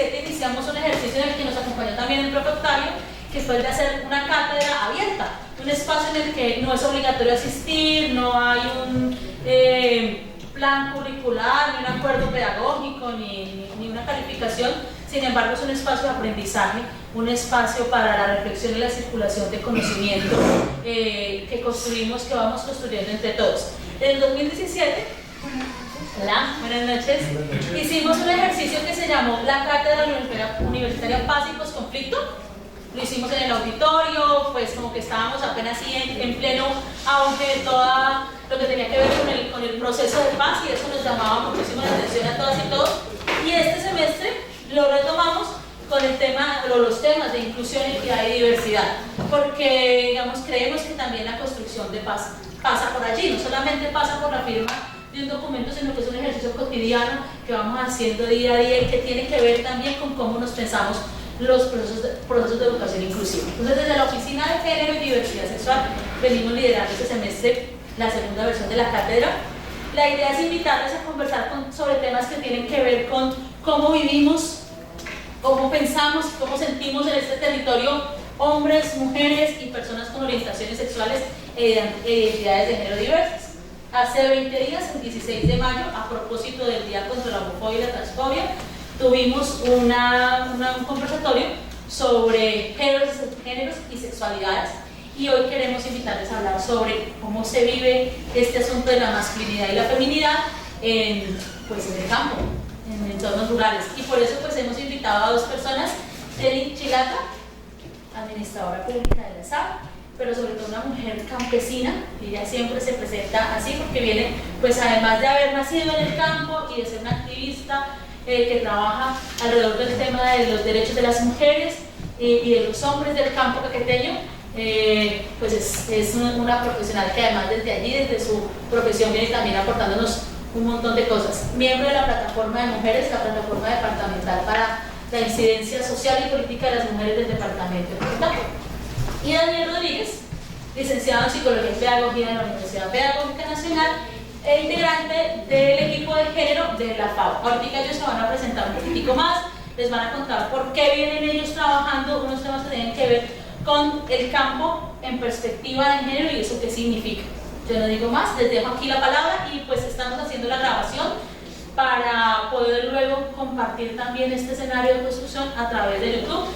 2017 iniciamos un ejercicio en el que nos acompañó también el profe Octavio, que fue el de hacer una cátedra abierta, un espacio en el que no es obligatorio asistir, no hay un plan curricular, ni un acuerdo pedagógico, ni una calificación. Sin embargo, es un espacio de aprendizaje, un espacio para la reflexión y la circulación de conocimiento que construimos, que vamos construyendo entre todos. En el 2017, hola, buenas noches, hicimos un ejercicio que se llamó la Cátedra Universitaria Paz y Posconflicto. Lo hicimos en el auditorio, pues como que estábamos apenas así en pleno auge de todo lo que tenía que ver con el proceso de paz, y eso nos llamaba muchísimo la atención a todas y todos. Y este semestre lo retomamos con el tema, o los temas de inclusión, equidad y diversidad, porque digamos, creemos que también la construcción de paz pasa por allí, no solamente pasa por la firma de un documento, sino que es un ejercicio cotidiano que vamos haciendo día a día y que tiene que ver también con cómo nos pensamos los procesos de educación inclusiva. Entonces, desde la Oficina de Género y Diversidad Sexual venimos liderando este semestre la segunda versión de la cátedra. La idea es invitarles a conversar sobre temas que tienen que ver con cómo vivimos, cómo pensamos, cómo sentimos en este territorio hombres, mujeres y personas con orientaciones sexuales e identidades de género diversas. Hace 20 días, el 16 de mayo, a propósito del Día contra la Homofobia y la Transfobia, tuvimos un conversatorio sobre géneros y sexualidades, y hoy queremos invitarles a hablar sobre cómo se vive este asunto de la masculinidad y la feminidad en el campo, en entornos rurales. Y por eso pues hemos invitado a dos personas, Jenny Chilata, administradora pública de la SAP, pero sobre todo una mujer campesina, y ella siempre se presenta así porque viene, pues además de haber nacido en el campo y de ser una activista que trabaja alrededor del tema de los derechos de las mujeres y de los hombres del campo caqueteño, pues es una profesional que además desde allí, desde su profesión, viene también aportándonos un montón de cosas. Miembro de la plataforma de mujeres, la plataforma departamental para la incidencia social y política de las mujeres del departamento de Boyacá. Y Daniel Rodríguez, licenciado en Psicología y Pedagogía de la Universidad Pedagógica Nacional e integrante del equipo de género de la FAO. Ahorita ellos se van a presentar un poquitico más, les van a contar por qué vienen ellos trabajando unos temas que tienen que ver con el campo en perspectiva de género y eso qué significa. Yo no digo más, les dejo aquí la palabra y pues estamos haciendo la grabación para poder luego compartir también este escenario de construcción a través de YouTube.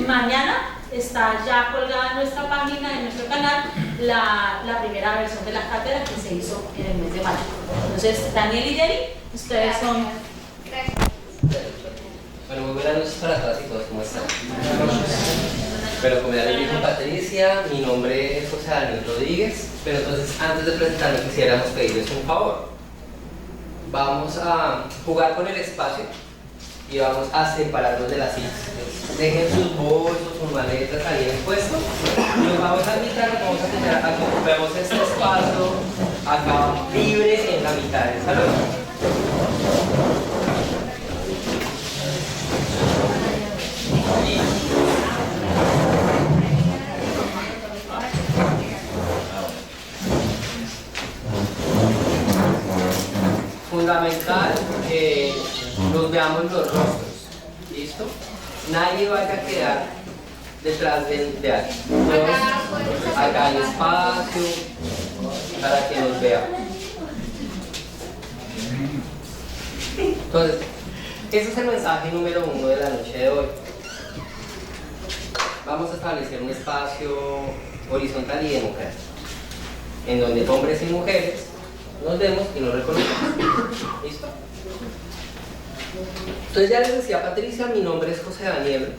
Mañana está ya colgada en nuestra página, en nuestro canal, la primera versión de la cátedra que se hizo en el mes de mayo. Entonces, Daniel y Jenny, ustedes son... Bueno, muy buenas noches para todas y todos, ¿cómo están? Pero como ya le dijo Patricia, mi nombre es José Daniel Rodríguez, pero entonces antes de presentarme quisiéramos pedirles un favor. Vamos a jugar con el espacio y vamos a separarnos de las sillas. Dejen sus bolsos, sus maletas ahí en el puesto y nos vamos a invitar, vamos a tener a que ocupemos este espacio acá libre en la mitad del salón. Fundamental que nos veamos los rostros, ¿listo? Nadie vaya a quedar detrás de alguien. Acá hay espacio para que nos vean. Entonces, ese es el mensaje número 1 de la noche de hoy. Vamos a establecer un espacio horizontal y democrático, en donde hombres y mujeres nos vemos y nos reconocemos. ¿Listo? Entonces ya les decía Patricia, mi nombre es José Daniel,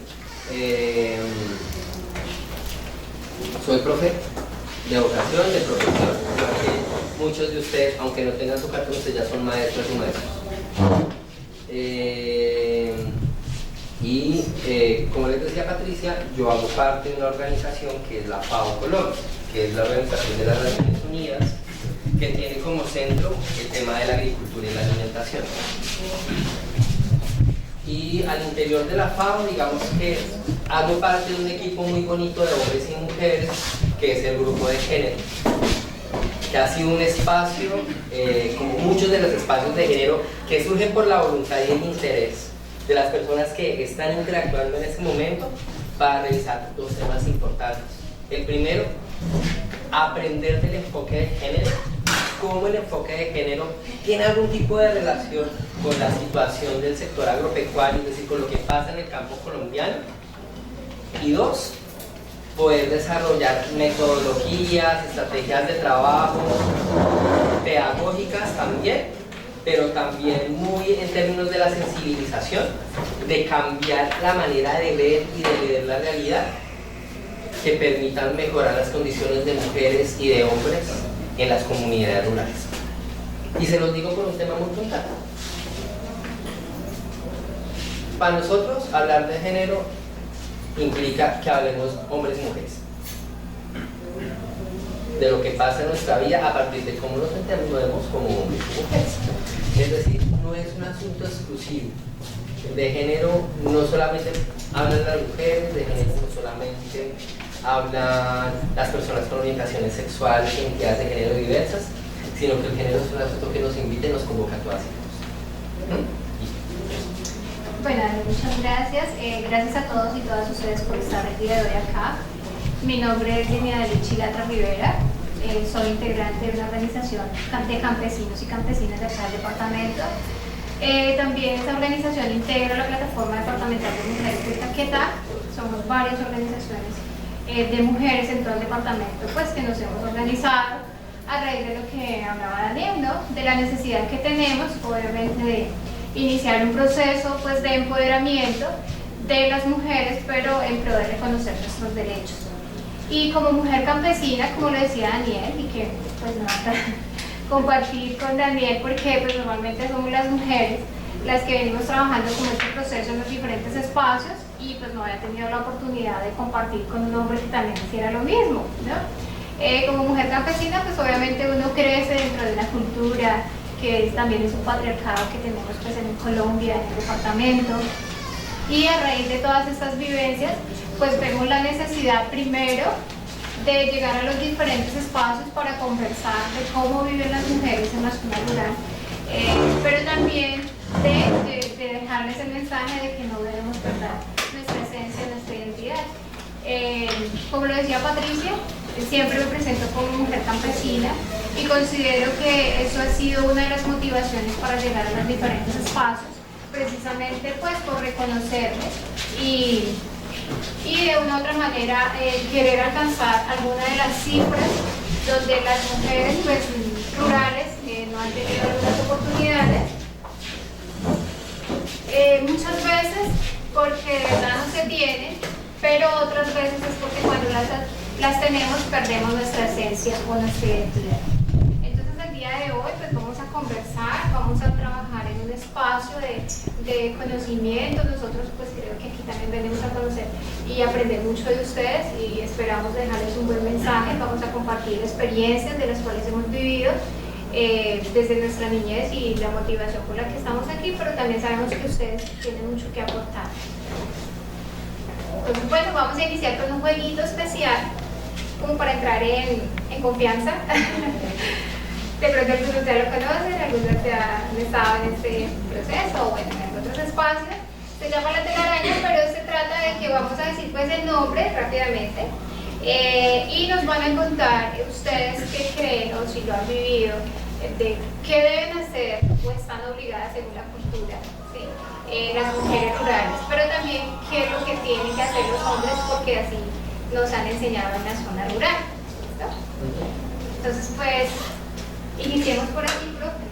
soy profe de vocación, de profesión. Muchos de ustedes, aunque no tengan su cartón, ustedes ya son maestros y maestros. Como les decía Patricia, yo hago parte de una organización que es la FAO Colombia, que es la Organización de las Naciones Unidas, que tiene como centro el tema de la agricultura y la alimentación. Y al interior de la FAO, digamos que hago parte de un equipo muy bonito de hombres y mujeres, que es el grupo de género, que ha sido un espacio, como muchos de los espacios de género, que surgen por la voluntad y el interés de las personas que están interactuando en este momento para revisar dos temas importantes. El primero, aprender del enfoque de género, cómo el enfoque de género tiene algún tipo de relación con la situación del sector agropecuario, es decir, con lo que pasa en el campo colombiano. Y dos, poder desarrollar metodologías, estrategias de trabajo, pedagógicas también, pero también muy en términos de la sensibilización, de cambiar la manera de ver y de leer la realidad, que permitan mejorar las condiciones de mujeres y de hombres en las comunidades rurales. Y se los digo por un tema muy puntual. Para nosotros, hablar de género implica que hablemos hombres y mujeres, de lo que pasa en nuestra vida a partir de cómo nos entendemos como hombres y mujeres. Es decir, no es un asunto exclusivo. De género no solamente hablan las mujeres, de género no solamente hablan las personas con orientaciones sexuales y identidades de género diversas, sino que el género es un asunto que nos invita y nos convoca a todas y todos. Bueno, muchas gracias. Gracias a todos y todas ustedes por estar el día de hoy acá. Mi nombre es Linia Chilatra Rivera. Soy integrante de una organización de campesinos y campesinas de acá del departamento. También esta organización integra la plataforma departamental de mujeres de Caquetá. Somos varias organizaciones de mujeres en todo el departamento, pues que nos hemos organizado a raíz de lo que hablaba Daniel, ¿no? De la necesidad que tenemos, obviamente, de iniciar un proceso pues de empoderamiento de las mujeres, pero en pro de reconocer nuestros derechos. Y como mujer campesina, como lo decía Daniel, y que pues no basta compartir con Daniel, porque pues normalmente somos las mujeres las que venimos trabajando con este proceso en los diferentes espacios, y pues no había tenido la oportunidad de compartir con un hombre que también hiciera lo mismo, ¿no? Como mujer campesina, pues obviamente uno crece dentro de una cultura que también es un patriarcado que tenemos pues en Colombia, en el departamento, y a raíz de todas estas vivencias pues vemos la necesidad primero de llegar a los diferentes espacios para conversar de cómo viven las mujeres en la zona rural, pero también de dejarles el mensaje de que no debemos perder nuestra esencia, nuestra identidad. Como lo decía Patricia, siempre me presento como mujer campesina y considero que eso ha sido una de las motivaciones para llegar a los diferentes espacios, precisamente pues por reconocerme y de una u otra manera querer alcanzar alguna de las cifras donde las mujeres pues, rurales no han tenido algunas oportunidades, muchas veces porque de verdad no se tienen, pero otras veces es porque cuando las tenemos perdemos nuestra esencia o nuestra identidad. Entonces el día de hoy pues vamos a conversar, vamos a trabajar en un espacio de conocimiento. Nosotros pues creo que aquí también venimos a conocer y aprender mucho de ustedes y esperamos dejarles un buen mensaje. Vamos a compartir experiencias de las cuales hemos vivido desde nuestra niñez y la motivación por la que estamos aquí, pero también sabemos que ustedes tienen mucho que aportar. Entonces, bueno, vamos a iniciar con un jueguito especial, como para entrar en confianza. De pronto algunos ya lo conocen, algunos ya han estado en este proceso, o bueno, en otros espacios. Se llama la telaraña, pero se trata de que vamos a decir pues el nombre rápidamente y nos van a contar ustedes qué creen o si lo han vivido, de qué deben hacer o están obligadas según la cultura, ¿sí? Las mujeres rurales, pero también qué es lo que tienen que hacer los hombres, porque así nos han enseñado en la zona rural. ¿Listo? Entonces pues iniciemos por aquí, profe.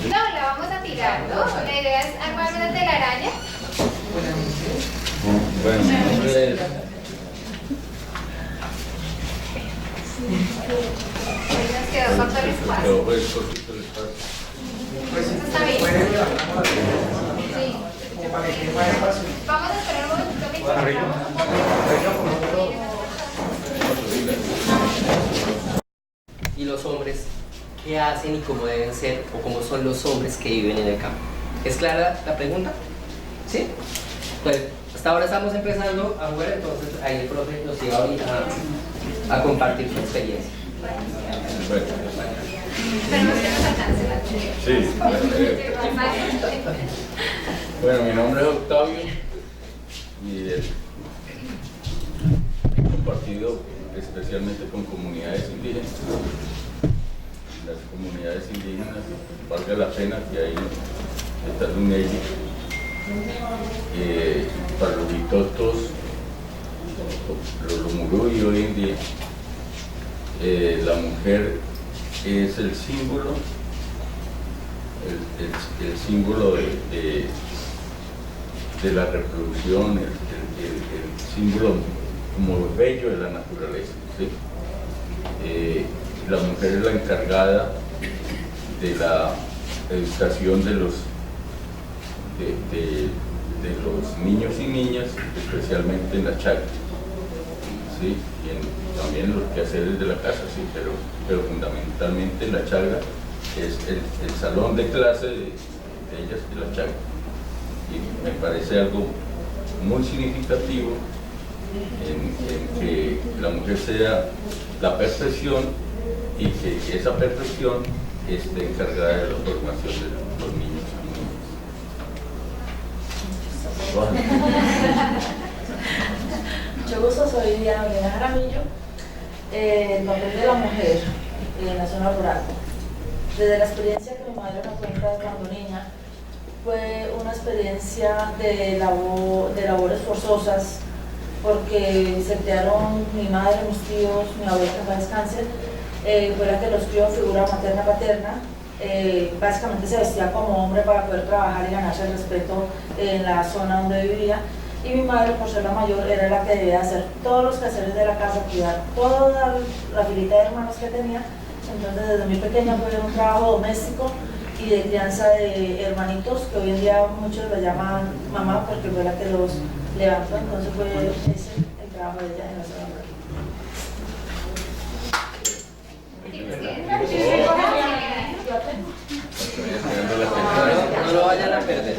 No, la vamos a tirar, ¿no? La idea es armar una telaraña. Bueno, mi nombre es... Nos quedó corto el espacio. Quedó pues cortito el espacio. Eso está bien. Sí. Vamos a esperar un momentito que encontramos un poco. Y los hombres, ¿qué hacen y cómo deben ser o cómo son los hombres que viven en el campo? ¿Es clara la pregunta? ¿Sí? Pues hasta ahora estamos empezando a jugar, entonces ahí el profe nos iba ahorita a compartir su experiencia. Bueno. Esperemos que nos alcance la anterior. Sí. Bueno, mi nombre es Octavio y he compartido especialmente con comunidades indígenas. Las comunidades indígenas, valga la pena que ahí está Lunelli, para los Vitotos, los Lumuruy hoy en día, la mujer es el símbolo, el símbolo de la reproducción, el símbolo como bello de la naturaleza, ¿sí? La mujer es la encargada de la educación de los niños y niñas, especialmente en la chaga, ¿sí? Y también en los quehaceres de la casa, sí, pero fundamentalmente en la chaga es el salón de clase de ellas y la chaga. Y me parece algo muy significativo en que la mujer sea la perfección y que esa perfección esté encargada de la formación de los niños y niñas. Mucho gusto, soy Diana Jaramillo. El papel de la mujer en la zona rural. Desde la experiencia que mi madre me cuenta cuando niña, fue una experiencia de labores forzosas, porque se crearon mi madre, mis tíos, mi abuela que fue descanse, fue la que los crió, figura materna paterna. Básicamente se vestía como hombre para poder trabajar y ganarse el respeto en la zona donde vivía, y mi madre, por ser la mayor, era la que debía hacer todos los quehaceres de la casa, cuidar toda la filita de hermanos que tenía. Entonces desde muy pequeña fue un trabajo doméstico y de crianza de hermanitos, que hoy en día muchos lo llaman mamá porque fue la que los levantó. Entonces fue ese el trabajo de ella en la zona rural. No lo vayan a perder.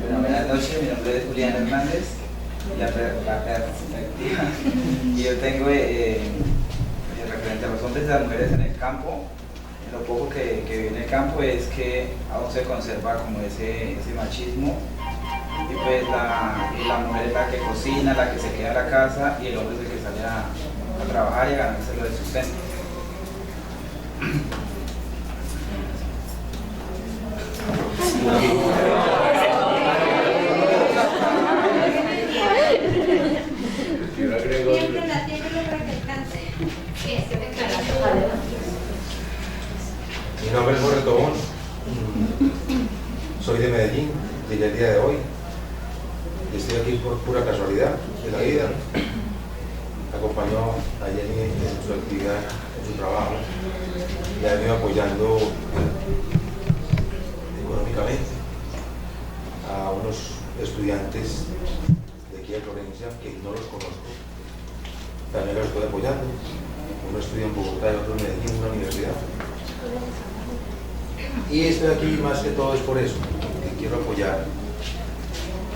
Bueno, buenas noches, mi nombre es Julián Hernández, la perspectiva. Y yo tengo referente a los hombres y las mujeres en el campo. Lo poco que vi en el campo es que aún se conserva como ese machismo, y pues la mujer es la que cocina, la que se queda en la casa, y el hombre es el que sale a trabajar y a ganarse lo de sustento. Siempre la tiene para que alcance. Mi nombre es Jorge Tobón, soy de Medellín, llegué el día de hoy y estoy aquí por pura casualidad de la vida. Acompañó a Jenny en su actividad, en su trabajo, y ha venido apoyando económicamente a unos estudiantes de aquí de Florencia que no los conozco, también los estoy apoyando. Uno estudia en Bogotá y otro en Medellín, en una universidad. Y estoy aquí más que todo es por eso, que quiero apoyar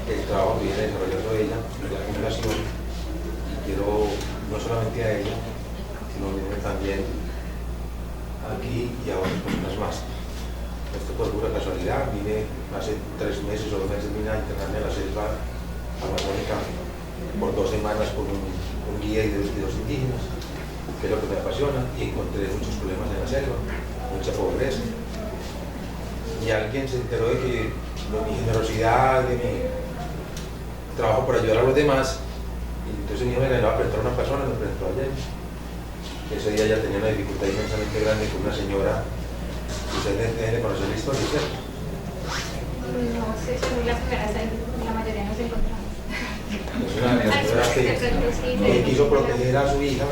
el trabajo que viene desarrollando ella, la fundación, y quiero no solamente a ella, sino también aquí y a otras personas más. Esto por pura casualidad, vine hace 3 meses o 2 meses, vine a internarme a la selva amazónica por 2 semanas con un guía y dos indígenas, que es lo que me apasiona, y encontré muchos problemas en la selva, mucha pobreza. Y alguien se enteró de que mi generosidad, de mi trabajo por ayudar a los demás, y entonces me dijo, venga, le va a presentar a una persona, me presentó a Jenny. Ese día ya tenía una dificultad inmensamente grande con una señora. Ustedes deben de conocer la historia, ¿cierto? No sé, soy la primera vez, la mayoría nos encontramos. Es una señora que quiso proteger a su hija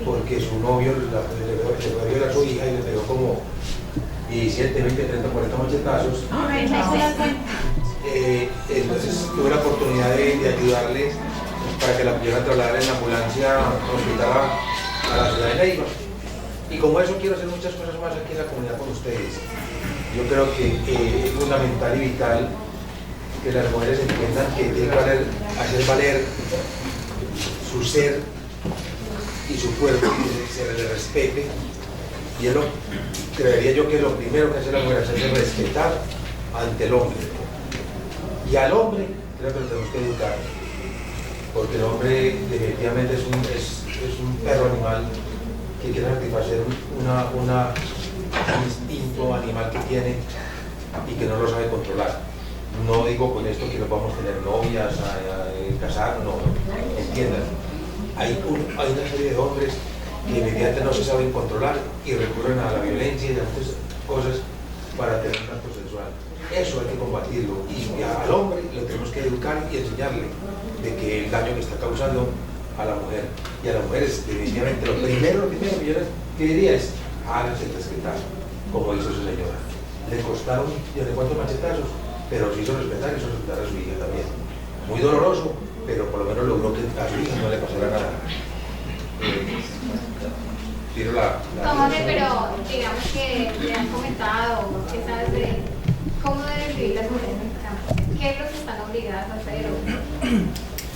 porque su novio le fue a violar a su hija y le pegó como 17, 20, 30, 40 machetazos. Entonces tuve la oportunidad de ayudarle para que la pudieran trasladar en la ambulancia hospital a la ciudad de Neiva. Y como eso quiero hacer muchas cosas más aquí en la comunidad con ustedes. Yo creo que es fundamental y vital que las mujeres entiendan que tiene que haber hacer valer su ser y su cuerpo y que se le respete. Y creería yo que lo primero que hace la mujer es hacer respetar ante el hombre. Y al hombre creo que lo tenemos que educar, porque el hombre definitivamente es un perro animal que quiere satisfacer un instinto animal que tiene y que no lo sabe controlar. No digo con esto que no vamos a tener novias, a casar, no, entiendan. Hay una serie de hombres que inmediatamente no se saben controlar y recurren a la violencia y a muchas cosas para tener un acto sexual. Eso hay que combatirlo y al hombre lo tenemos que educar y enseñarle de que el daño que está causando a la mujer y a las mujeres definitivamente lo primero que yo diría es háganse respetar, como hizo su señora. Le costaron yo no sé cuántos machetazos, pero se hizo respetar y hizo respetar a su hija también. Muy doloroso, pero por lo menos logró que a su hija no le pasara nada. Tiro Tomás, pero digamos que le han comentado, ¿qué sabes de cómo deben vivir las mujeres en el campo? ¿Qué es lo que están obligadas a hacer?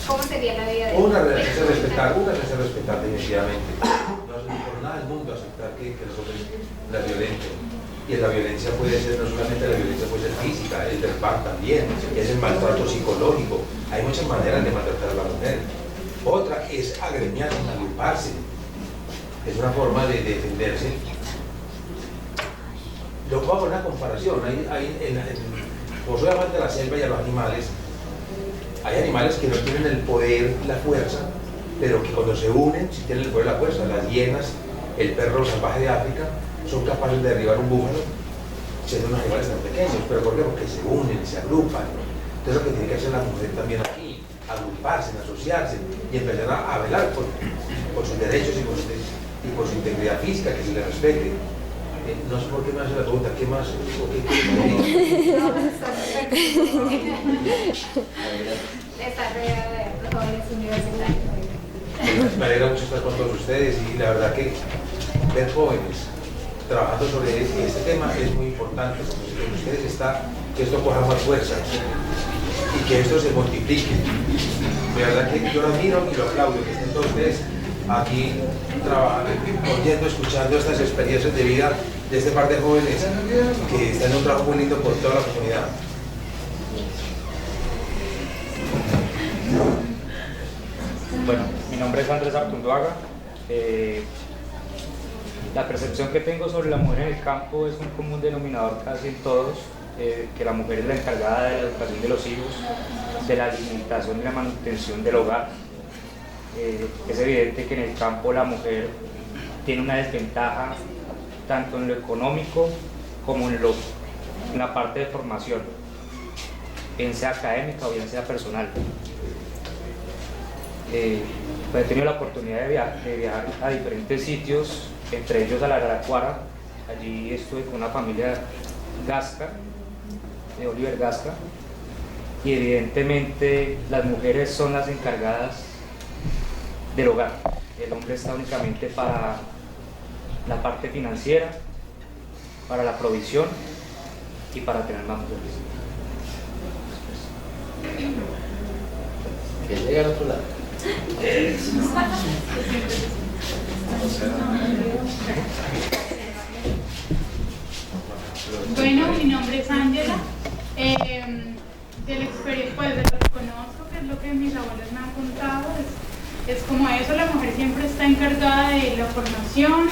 ¿Cómo sería la vida de una es hacer respetar definitivamente. No es por nada del mundo aceptar que los hombres la violenten. Y la violencia puede ser, no solamente la violencia puede ser física, el verbal también, es el maltrato psicológico. Hay muchas maneras de maltratar a la mujer. Otra es agremiarse, agruparse. Es una forma de defenderse. Yo hago una comparación. Como soy amante de la selva y a los animales, hay animales que no tienen el poder, la fuerza, pero que cuando se unen, sí tienen el poder y la fuerza. Las hienas, el perro salvaje de África, son capaces de derribar un búfalo, siendo unos animales tan pequeños. ¿Pero por qué? Porque se unen, se agrupan. Entonces lo que tiene que hacer la mujer también aquí, agruparse, asociarse y empezar a velar por sus derechos y por su integridad física, que se le respete. No sé por qué me hace la pregunta, ¿qué más? Está rodeado de jóvenes universitarios. Me alegra mucho estar con todos ustedes y la verdad que ver jóvenes trabajando sobre este tema es muy importante, porque si con ustedes está que esto coja más fuerza y que esto se multiplique. De verdad que yo lo admiro y lo aplaudo, que estén todos ustedes aquí trabajando, oyendo, escuchando estas experiencias de vida de este par de jóvenes que están en un trabajo muy lindo por toda la comunidad. Bueno, mi nombre es Andrés Artunduaga. La percepción que tengo sobre la mujer en el campo es un común denominador casi en todos, que la mujer es la encargada de la educación de los hijos, de la alimentación y la manutención del hogar. Es evidente que en el campo la mujer tiene una desventaja tanto en lo económico como en la parte de formación, bien sea académica o bien sea personal. He tenido la oportunidad de viajar a diferentes sitios, entre ellos a la Araraquara. Allí estuve con una familia Gasca, de Oliver Gasca, y evidentemente las mujeres son las encargadas del hogar. El hombre está únicamente para la parte financiera, para la provisión y para tener más mujeres. Que llegue al otro lado. Bueno, mi nombre es Ángela. De la experiencia, pues de lo que conozco, que es lo que mis abuelos me han contado, es como eso, la mujer siempre está encargada de la formación,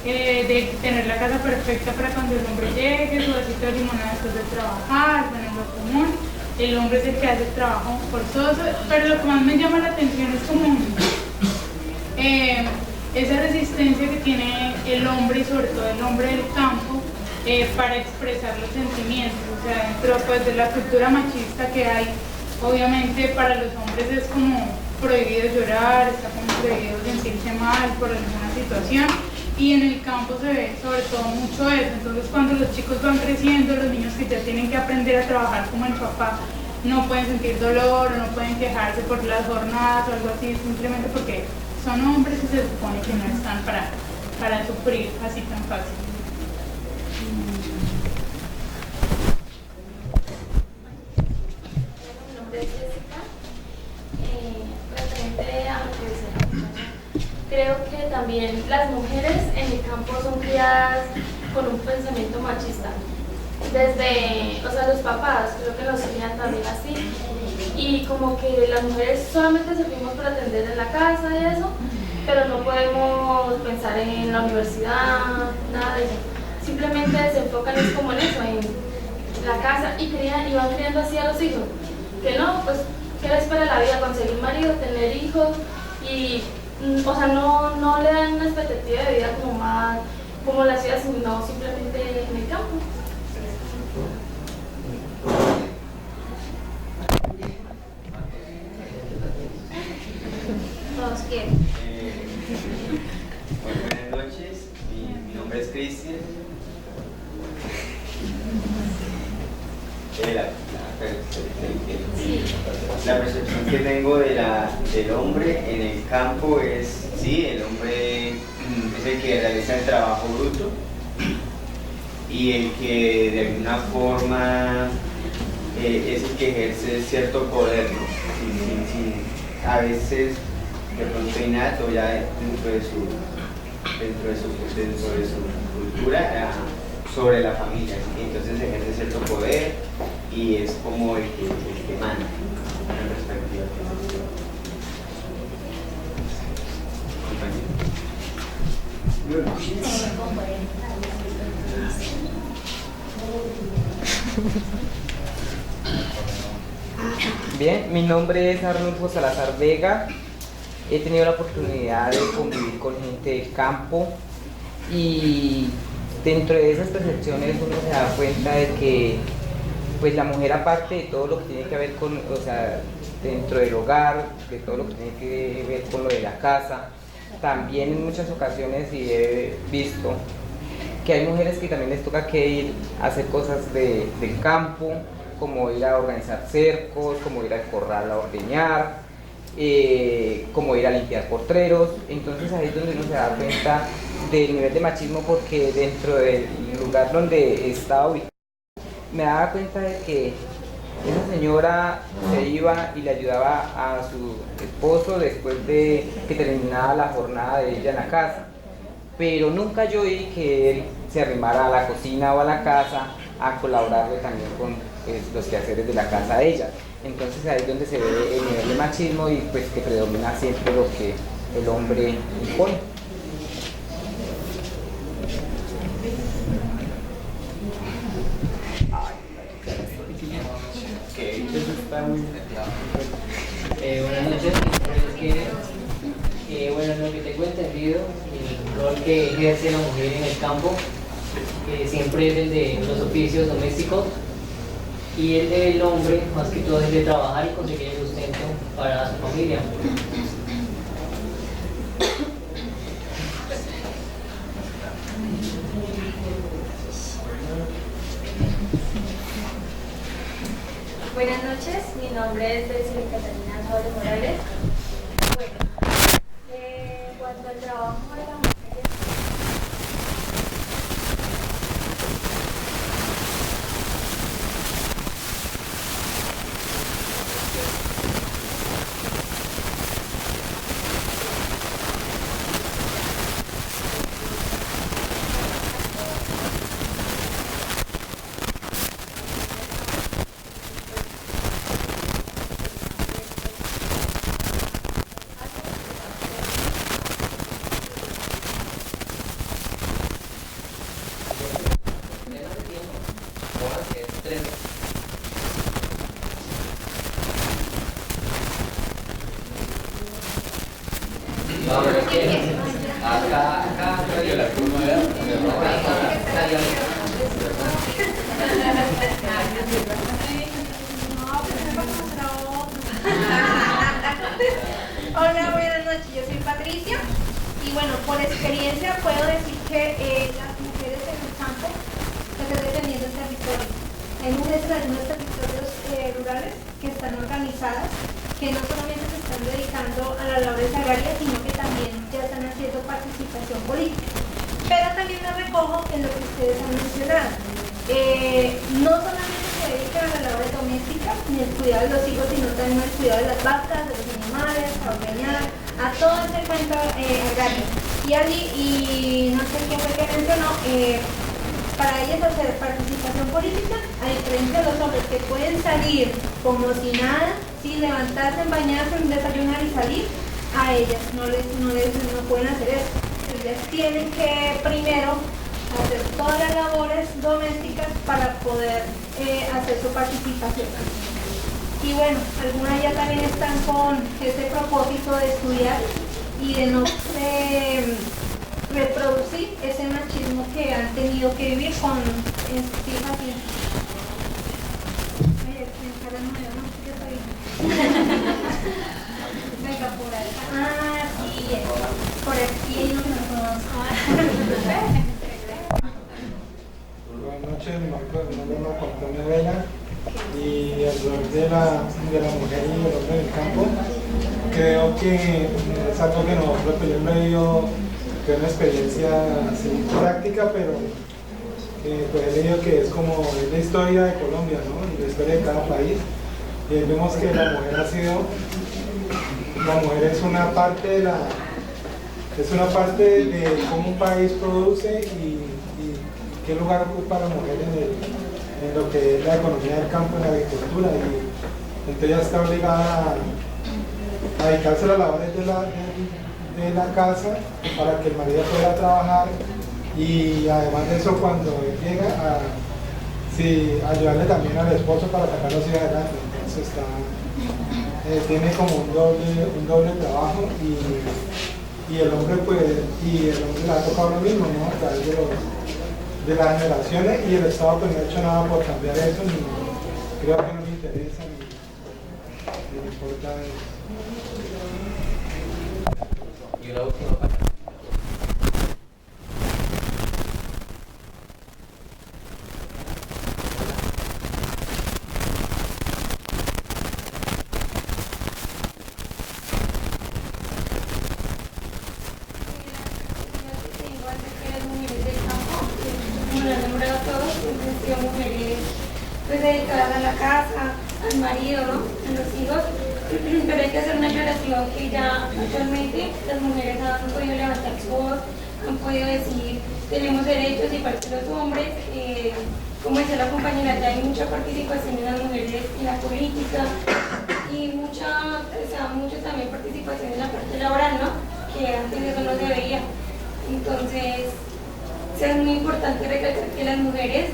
de tener la casa perfecta para cuando el hombre llegue, su vasito de limonada después de trabajar, bueno, lo común. El hombre es el que hace el trabajo forzoso, pero lo que más me llama la atención es como esa resistencia que tiene el hombre y sobre todo el hombre del campo para expresar los sentimientos. O sea, dentro pues, de la cultura machista que hay, obviamente para los hombres es como prohibido llorar, está como prohibido sentirse mal por alguna situación, y en el campo se ve sobre todo mucho eso. Entonces cuando los chicos van creciendo, los niños que ya tienen que aprender a trabajar como el papá, no pueden sentir dolor, no pueden quejarse por las jornadas o algo así, simplemente porque son hombres y se supone que no están para sufrir así tan fácil. Mi nombre es Jessica. también las mujeres en el campo son criadas con un pensamiento machista. Desde, o sea, los papás creo que nos crían también así. Y como que las mujeres solamente servimos para atender en la casa y eso, pero no podemos pensar en la universidad, nada de eso. Simplemente se enfocan es como en eso, en la casa y van criando así a los hijos. Que no, pues, ¿qué les espera la vida? Conseguir marido, tener hijos y, o sea, no le dan una expectativa de vida como más, como la ciudad, sino simplemente en el campo. Todos quieren. Buenas noches, mi nombre es Cristian. La percepción que tengo del hombre en el campo es, sí, el hombre es el que realiza el trabajo bruto y el que de alguna forma es el que ejerce cierto poder, ¿no? A veces de pronto innato ya dentro de su cultura sobre la familia, ¿sí? Entonces ejerce cierto poder y es como el que manda en perspectiva. Bien, mi nombre es Arnulfo Salazar Vega. He tenido la oportunidad de convivir con gente del campo y dentro de esas percepciones uno se da cuenta de que pues la mujer, aparte de todo lo que tiene que ver con, o sea, dentro del hogar, de todo lo que tiene que ver con lo de la casa, también en muchas ocasiones y he visto que hay mujeres que también les toca que ir a hacer cosas del campo, como ir a organizar cercos, como ir al corral a ordeñar, como ir a limpiar potreros. Entonces ahí es donde uno se da cuenta del nivel de machismo, porque dentro del lugar donde estaba ubicado me daba cuenta de que esa señora se iba y le ayudaba a su esposo después de que terminaba la jornada de ella en la casa, pero nunca yo vi que él se arrimara a la cocina o a la casa a colaborarle también con pues, los quehaceres de la casa de ella. Entonces ahí es donde se ve el nivel de machismo y pues que predomina siempre lo que el hombre impone. Buenas noches, bueno, lo que tengo entendido, el rol que ejerce la mujer en el campo siempre es el de los oficios domésticos, y el del hombre, más que todo, es el de trabajar y conseguir el sustento para su familia. Buenas noches, mi nombre es Cecilia Catalina Saules Morales. Bueno, en cuanto al trabajo de la mujer, Hola, buenas noches, yo soy Patricia y bueno, por experiencia puedo decir que las mujeres en el campo están defendiendo el territorio. Hay mujeres en algunos territorios rurales que están organizadas, que no solamente se están dedicando a las labores agrarias, sino que también ya están haciendo participación política. Pero también me recojo en lo que ustedes han mencionado. No solamente se dedican a las labores domésticas ni al cuidado de los hijos, sino también al cuidado de las vacas, de los animales, a ordeñar, a todo ese cuento agrario. Y y no sé quién fue que mencionó, para ellas hacer participación política, a diferencia de los hombres que pueden salir como si nada, sin levantarse, bañarse, desayunar y salir, a ellas no pueden hacer eso. Ellas tienen que primero hacer todas las labores domésticas para poder hacer su participación. Y bueno, algunas ya también están con ese propósito de estudiar y de no reproducir ese machismo que han tenido que vivir con hijas y venga por acá. Ah, sí, por aquí no nos conozco. Buenas noches, mi nombre es Marco Antonio Vela y el rol de la mujer y el hombre en el campo. Creo que es algo que nosotros, pues yo me he leído, que es una experiencia así, práctica, pero pues he leído que es como es la historia de Colombia, ¿no? Y la historia de cada país. Y vemos que la mujer es una parte de cómo un país produce y qué lugar ocupa la mujer en lo que es la economía del campo, en la agricultura, y entonces ya está obligada a dedicarse a las labores de la casa para que el marido pueda trabajar, y además de eso, cuando él llega a ayudarle también al esposo para sacar los hijos adelante. Entonces tiene como un doble trabajo, y el hombre le ha tocado lo mismo, ¿no? A través de las generaciones, y el Estado pues no ha hecho nada por cambiar eso, ni creo que no le interesa ni le importa eso. Y una última palabra. Pues dedicadas a la casa, al marido, ¿no? A los hijos, pero hay que hacer una aclaración que ya actualmente las mujeres han podido levantar su voz, han podido decir tenemos derechos, y parte de los hombres, como decía la compañera, ya hay mucha participación de las mujeres en la política y mucha también participación en la parte laboral, ¿no? Que antes eso no se veía. Entonces es muy importante recalcar que las mujeres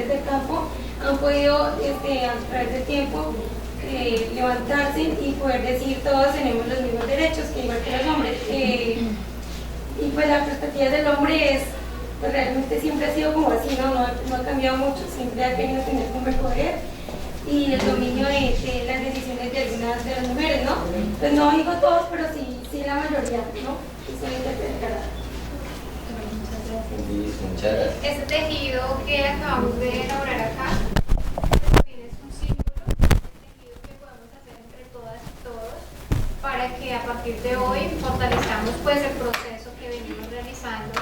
del campo han podido a través del tiempo levantarse y poder decir todos tenemos los mismos derechos que igual que los hombres. Y pues la perspectiva del hombre pues realmente siempre ha sido como así, no ha cambiado mucho, siempre ha querido tener como el poder y el dominio de las decisiones de algunas de las mujeres, ¿no? Pues no digo todos, pero sí la mayoría, ¿no? Muchas gracias. Este tejido que acabamos de elaborar acá también es un símbolo, un tejido que podemos hacer entre todas y todos para que a partir de hoy fortalezcamos pues el proceso que venimos realizando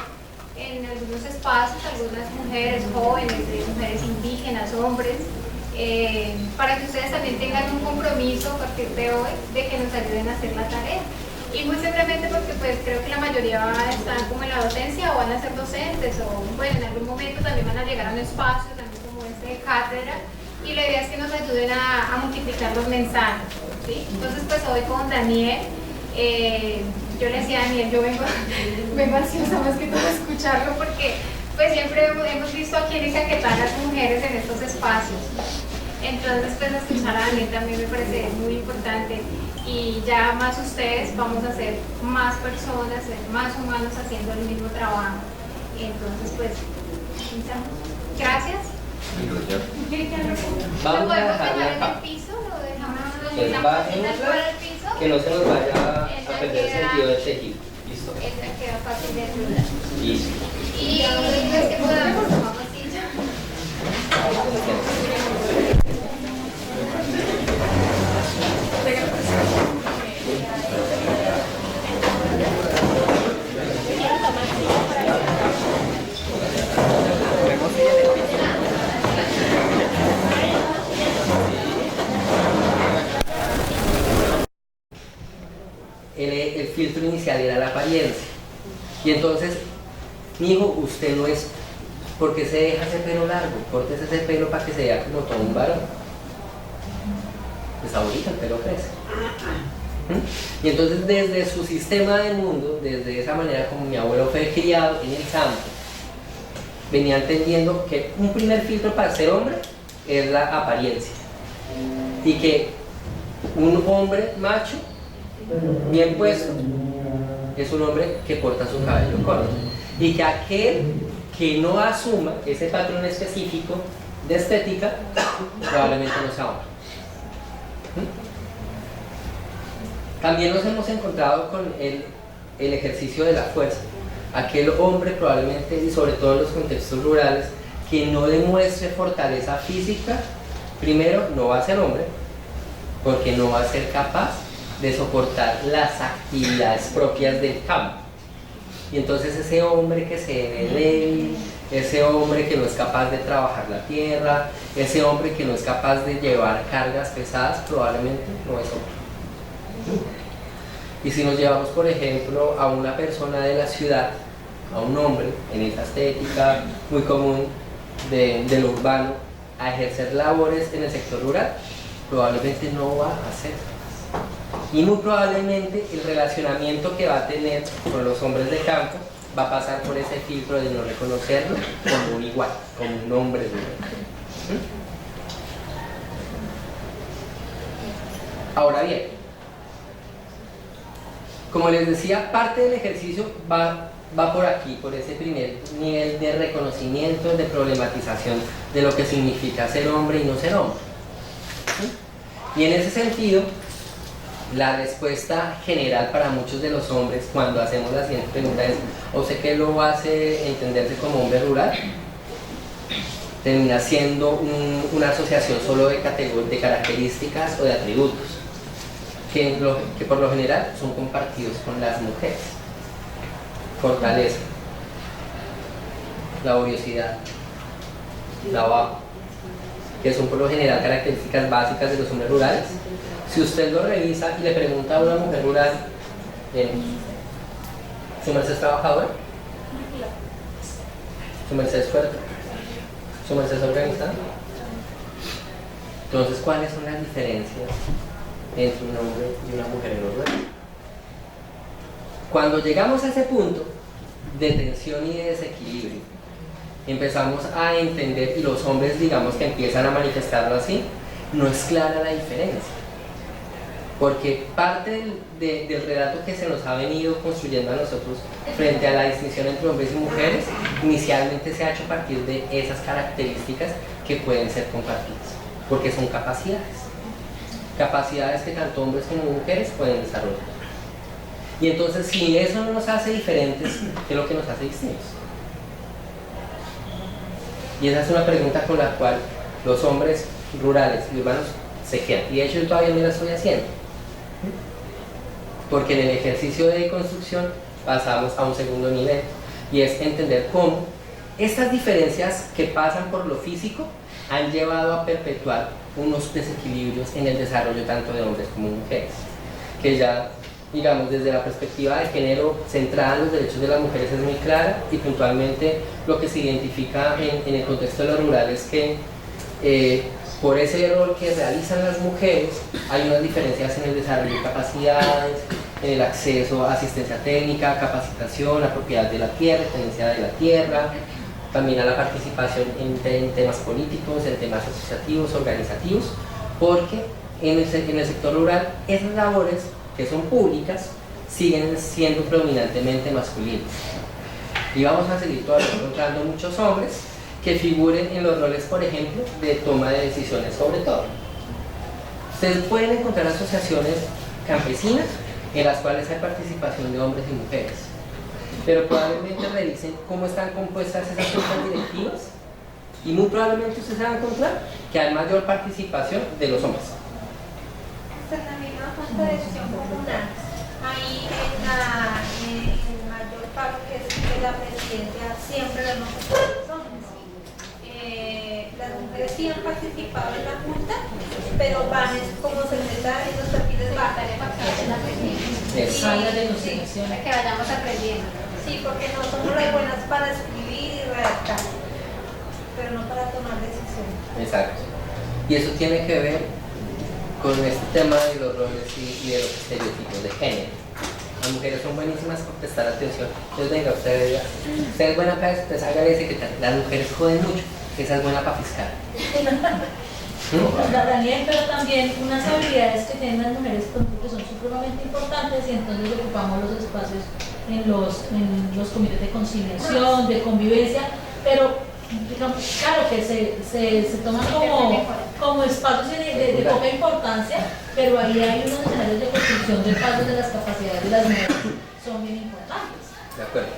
en algunos espacios, algunas mujeres jóvenes, mujeres indígenas, hombres, para que ustedes también tengan un compromiso a partir de hoy de que nos ayuden a hacer la tarea. Y muy simplemente porque pues creo que la mayoría están como en la docencia o van a ser docentes, o bueno, en algún momento también van a llegar a un espacio también como este de cátedra, y la idea es que nos ayuden a multiplicar los mensajes, ¿sí? Entonces pues hoy con Daniel, yo le decía a Daniel, yo vengo ansiosa más que todo a escucharlo, porque pues siempre hemos visto aquí en Icaquetá las mujeres en estos espacios. Entonces pues escuchar a Daniel también me parece muy importante, y ya más ustedes vamos a ser más personas, ser más humanos haciendo el mismo trabajo. Entonces pues gracias. Vamos ¿Lo a podemos dejarla dejar en acá. el piso? ¿Lo dejamos Pues en bajémosla, el piso? que no se nos vaya Esa a perder el queda- sentido del tejido. Listo. Esa queda fácil de ayudar. Listo. Y pues que podamos tomar pasilla. El filtro inicial era la apariencia. Y entonces, mi hijo, usted no es, ¿por qué se deja ese pelo largo? Córtese ese pelo para que se vea como todo un varón. Pues ahorita el pelo crece. Y entonces desde su sistema de mundo, desde esa manera como mi abuelo fue criado en el campo, venía entendiendo que un primer filtro para ser hombre es la apariencia. Y que un hombre macho, bien puesto, es un hombre que corta su cabello corto. Y que aquel que no asuma ese patrón específico de estética, probablemente no sea hombre. También nos hemos encontrado con el ejercicio de la fuerza. Aquel hombre probablemente, y sobre todo en los contextos rurales, que no demuestre fortaleza física, primero no va a ser hombre, porque no va a ser capaz de soportar las actividades propias del campo. Y entonces ese hombre que se ve débil, ese hombre que no es capaz de trabajar la tierra, ese hombre que no es capaz de llevar cargas pesadas, probablemente no es hombre. Y si nos llevamos, por ejemplo, a una persona de la ciudad, a un hombre en esa estética muy común de lo urbano, a ejercer labores en el sector rural, probablemente no va a hacer. Y muy probablemente el relacionamiento que va a tener con los hombres de campo va a pasar por ese filtro de no reconocerlo como un igual, como un hombre rural. Ahora bien, como les decía, parte del ejercicio va por aquí, por ese primer nivel de reconocimiento, de problematización de lo que significa ser hombre y no ser hombre. Y en ese sentido, la respuesta general para muchos de los hombres cuando hacemos la siguiente pregunta es: ¿o sé qué lo hace entenderse como hombre rural? Termina siendo una asociación solo de características o de atributos que por lo general son compartidos con las mujeres. Fortaleza, laboriosidad, trabajo, que son por lo general características básicas de los hombres rurales. Si usted lo revisa y le pregunta a una mujer rural, ¿su merced es trabajadora? ¿Su merced es fuerte? ¿Su merced es organizada? Entonces, ¿cuáles son las diferencias entre un hombre y una mujer en lo rural? Cuando llegamos a ese punto de tensión y de desequilibrio, empezamos a entender, y los hombres digamos que empiezan a manifestarlo así, no es clara la diferencia. Porque parte del relato que se nos ha venido construyendo a nosotros frente a la distinción entre hombres y mujeres, inicialmente se ha hecho a partir de esas características que pueden ser compartidas, porque son capacidades que tanto hombres como mujeres pueden desarrollar. Y entonces, si eso no nos hace diferentes, ¿qué es lo que nos hace distintos? Y esa es una pregunta con la cual los hombres rurales y urbanos se quedan. Y de hecho yo todavía no la estoy haciendo. Porque en el ejercicio de construcción pasamos a un segundo nivel. Y es entender cómo estas diferencias que pasan por lo físico han llevado a perpetuar unos desequilibrios en el desarrollo tanto de hombres como mujeres. Que ya, digamos, desde la perspectiva de género centrada en los derechos de las mujeres es muy clara, y puntualmente lo que se identifica en el contexto de lo rural es que por ese rol que realizan las mujeres hay unas diferencias en el desarrollo de capacidades, en el acceso a asistencia técnica, capacitación, a propiedad de la tierra, tenencia de la tierra, también a la participación en temas políticos, en temas asociativos, organizativos, porque en el sector rural esas labores que son públicas siguen siendo predominantemente masculinas. Y vamos a seguir todavía encontrando muchos hombres que figuren en los roles, por ejemplo, de toma de decisiones sobre todo. Ustedes pueden encontrar asociaciones campesinas en las cuales hay participación de hombres y mujeres, pero probablemente revisen cómo están compuestas esas juntas directivas y muy probablemente ustedes se van a encontrar que hay mayor participación de los hombres. En la misma junta de decisión comunal, ahí en el mayor paro que es de la presidencia siempre lo hemos hecho los hombres. Las mujeres sí han participado en la junta, pero van como secretarias, los perfiles bajan en la presidencia. Salga de consignación. Para que vayamos aprendiendo. Sí, porque no somos las buenas para escribir y redactar, pero no para tomar decisiones. Exacto. Y eso tiene que ver con este tema de los roles y de los estereotipos de género. Las mujeres son buenísimas por prestar atención. Entonces venga, usted es buena para eso, usted haga ese que tal. Las mujeres joden mucho, esa es buena para fiscal. Daniel, pero también unas habilidades que tienen las mujeres que son supremamente importantes, y entonces ocupamos los espacios en los comités de conciliación, de convivencia, pero digamos, claro que se toman como espacios de poca importancia, pero ahí hay unos escenarios de construcción de pasos de las capacidades de las mujeres son bien importantes. De acuerdo.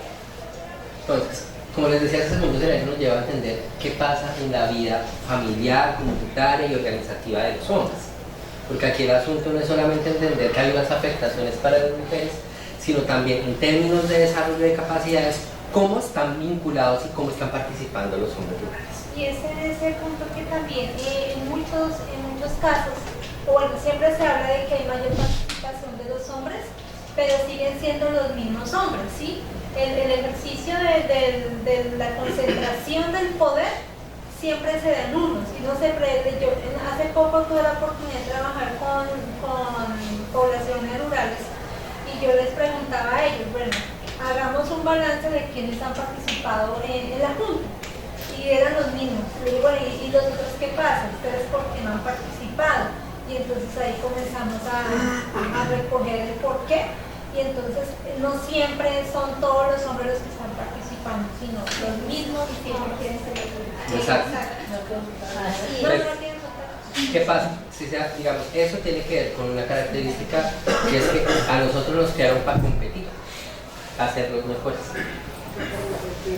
Entonces, como les decía, este segundo escenario nos lleva a entender qué pasa en la vida familiar, comunitaria y organizativa de los hombres. Porque aquí el asunto no es solamente entender que hay unas afectaciones para las mujeres, sino también en términos de desarrollo de capacidades, cómo están vinculados y cómo están participando los hombres rurales. Y ese es el punto que también en muchos casos, o bueno, siempre se habla de que hay mayor participación de los hombres, pero siguen siendo los mismos hombres, ¿sí? El ejercicio de la concentración del poder siempre se da en unos, y no se prende. Yo hace poco tuve la oportunidad de trabajar con poblaciones rurales, y yo les preguntaba a ellos, bueno, hagamos un balance de quienes han participado en la Junta, y eran los mismos. Le digo, ¿y los otros qué pasa? ¿Ustedes por qué no han participado? Y entonces ahí comenzamos a recoger el por qué. Y entonces no siempre son todos los hombres los que están participando, sino los mismos y siempre quieren ser los. Exacto. ¿Qué pasa? Si sea, digamos, eso tiene que ver con una característica, que es que a nosotros nos crearon para competir, a ser los mejores.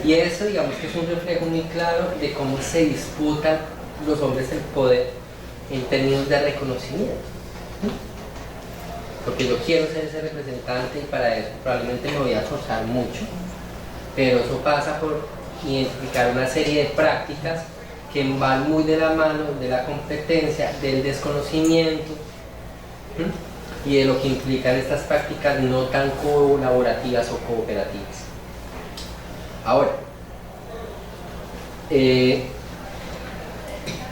Y eso, digamos, que es un reflejo muy claro de cómo se disputan los hombres el poder en términos de reconocimiento. Porque yo quiero ser ese representante, y para eso probablemente me voy a esforzar mucho, pero eso pasa por identificar una serie de prácticas que van muy de la mano de la competencia, del desconocimiento, y de lo que implican estas prácticas no tan colaborativas o cooperativas. Ahora,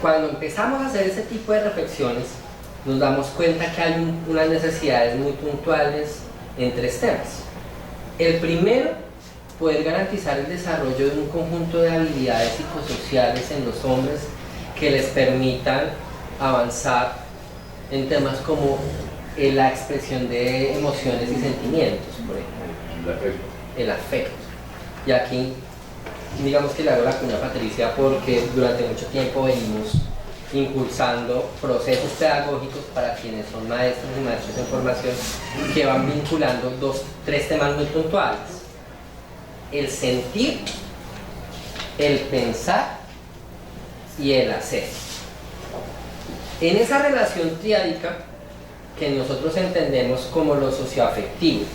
cuando empezamos a hacer ese tipo de reflexiones, nos damos cuenta que hay unas necesidades muy puntuales en tres temas. El primero, poder garantizar el desarrollo de un conjunto de habilidades psicosociales en los hombres que les permitan avanzar en temas como la expresión de emociones y sentimientos, por ejemplo. El afecto. Y aquí, digamos que le hago la cuña a Patricia, porque durante mucho tiempo venimos impulsando procesos pedagógicos para quienes son maestros y maestros en formación, que van vinculando tres temas muy puntuales: el sentir, el pensar y el hacer. En esa relación triádica que nosotros entendemos como lo socioafectivo,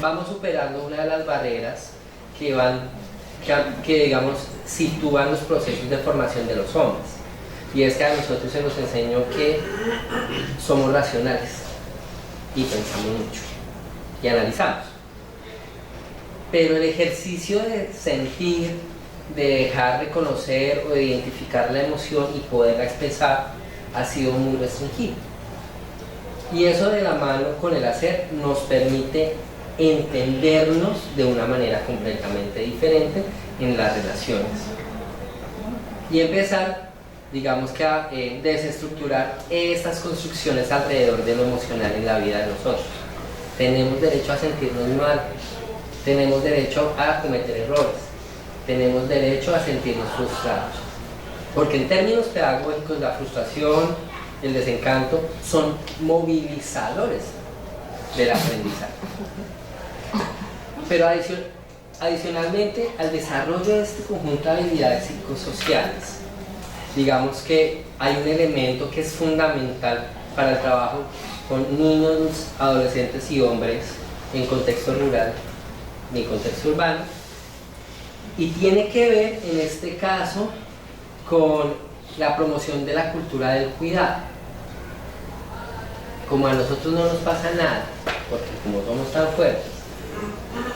vamos superando una de las barreras que digamos sitúan los procesos de formación de los hombres. Y es que a nosotros se nos enseñó que somos racionales y pensamos mucho y analizamos. Pero el ejercicio de sentir, de dejar reconocer o de identificar la emoción y poderla expresar ha sido muy restringido. Y eso, de la mano con el hacer, nos permite entendernos de una manera completamente diferente en las relaciones y empezar, digamos que a desestructurar estas construcciones alrededor de lo emocional en la vida de nosotros. Tenemos derecho a sentirnos mal, tenemos derecho a cometer errores, tenemos derecho a sentirnos frustrados, porque en términos pedagógicos la frustración, el desencanto son movilizadores del aprendizaje. Pero adicionalmente al desarrollo de este conjunto de habilidades psicosociales, digamos que hay un elemento que es fundamental para el trabajo con niños, adolescentes y hombres en contexto rural y en contexto urbano, y tiene que ver en este caso con la promoción de la cultura del cuidado. como a nosotros no nos pasa nada, porque como somos tan fuertes,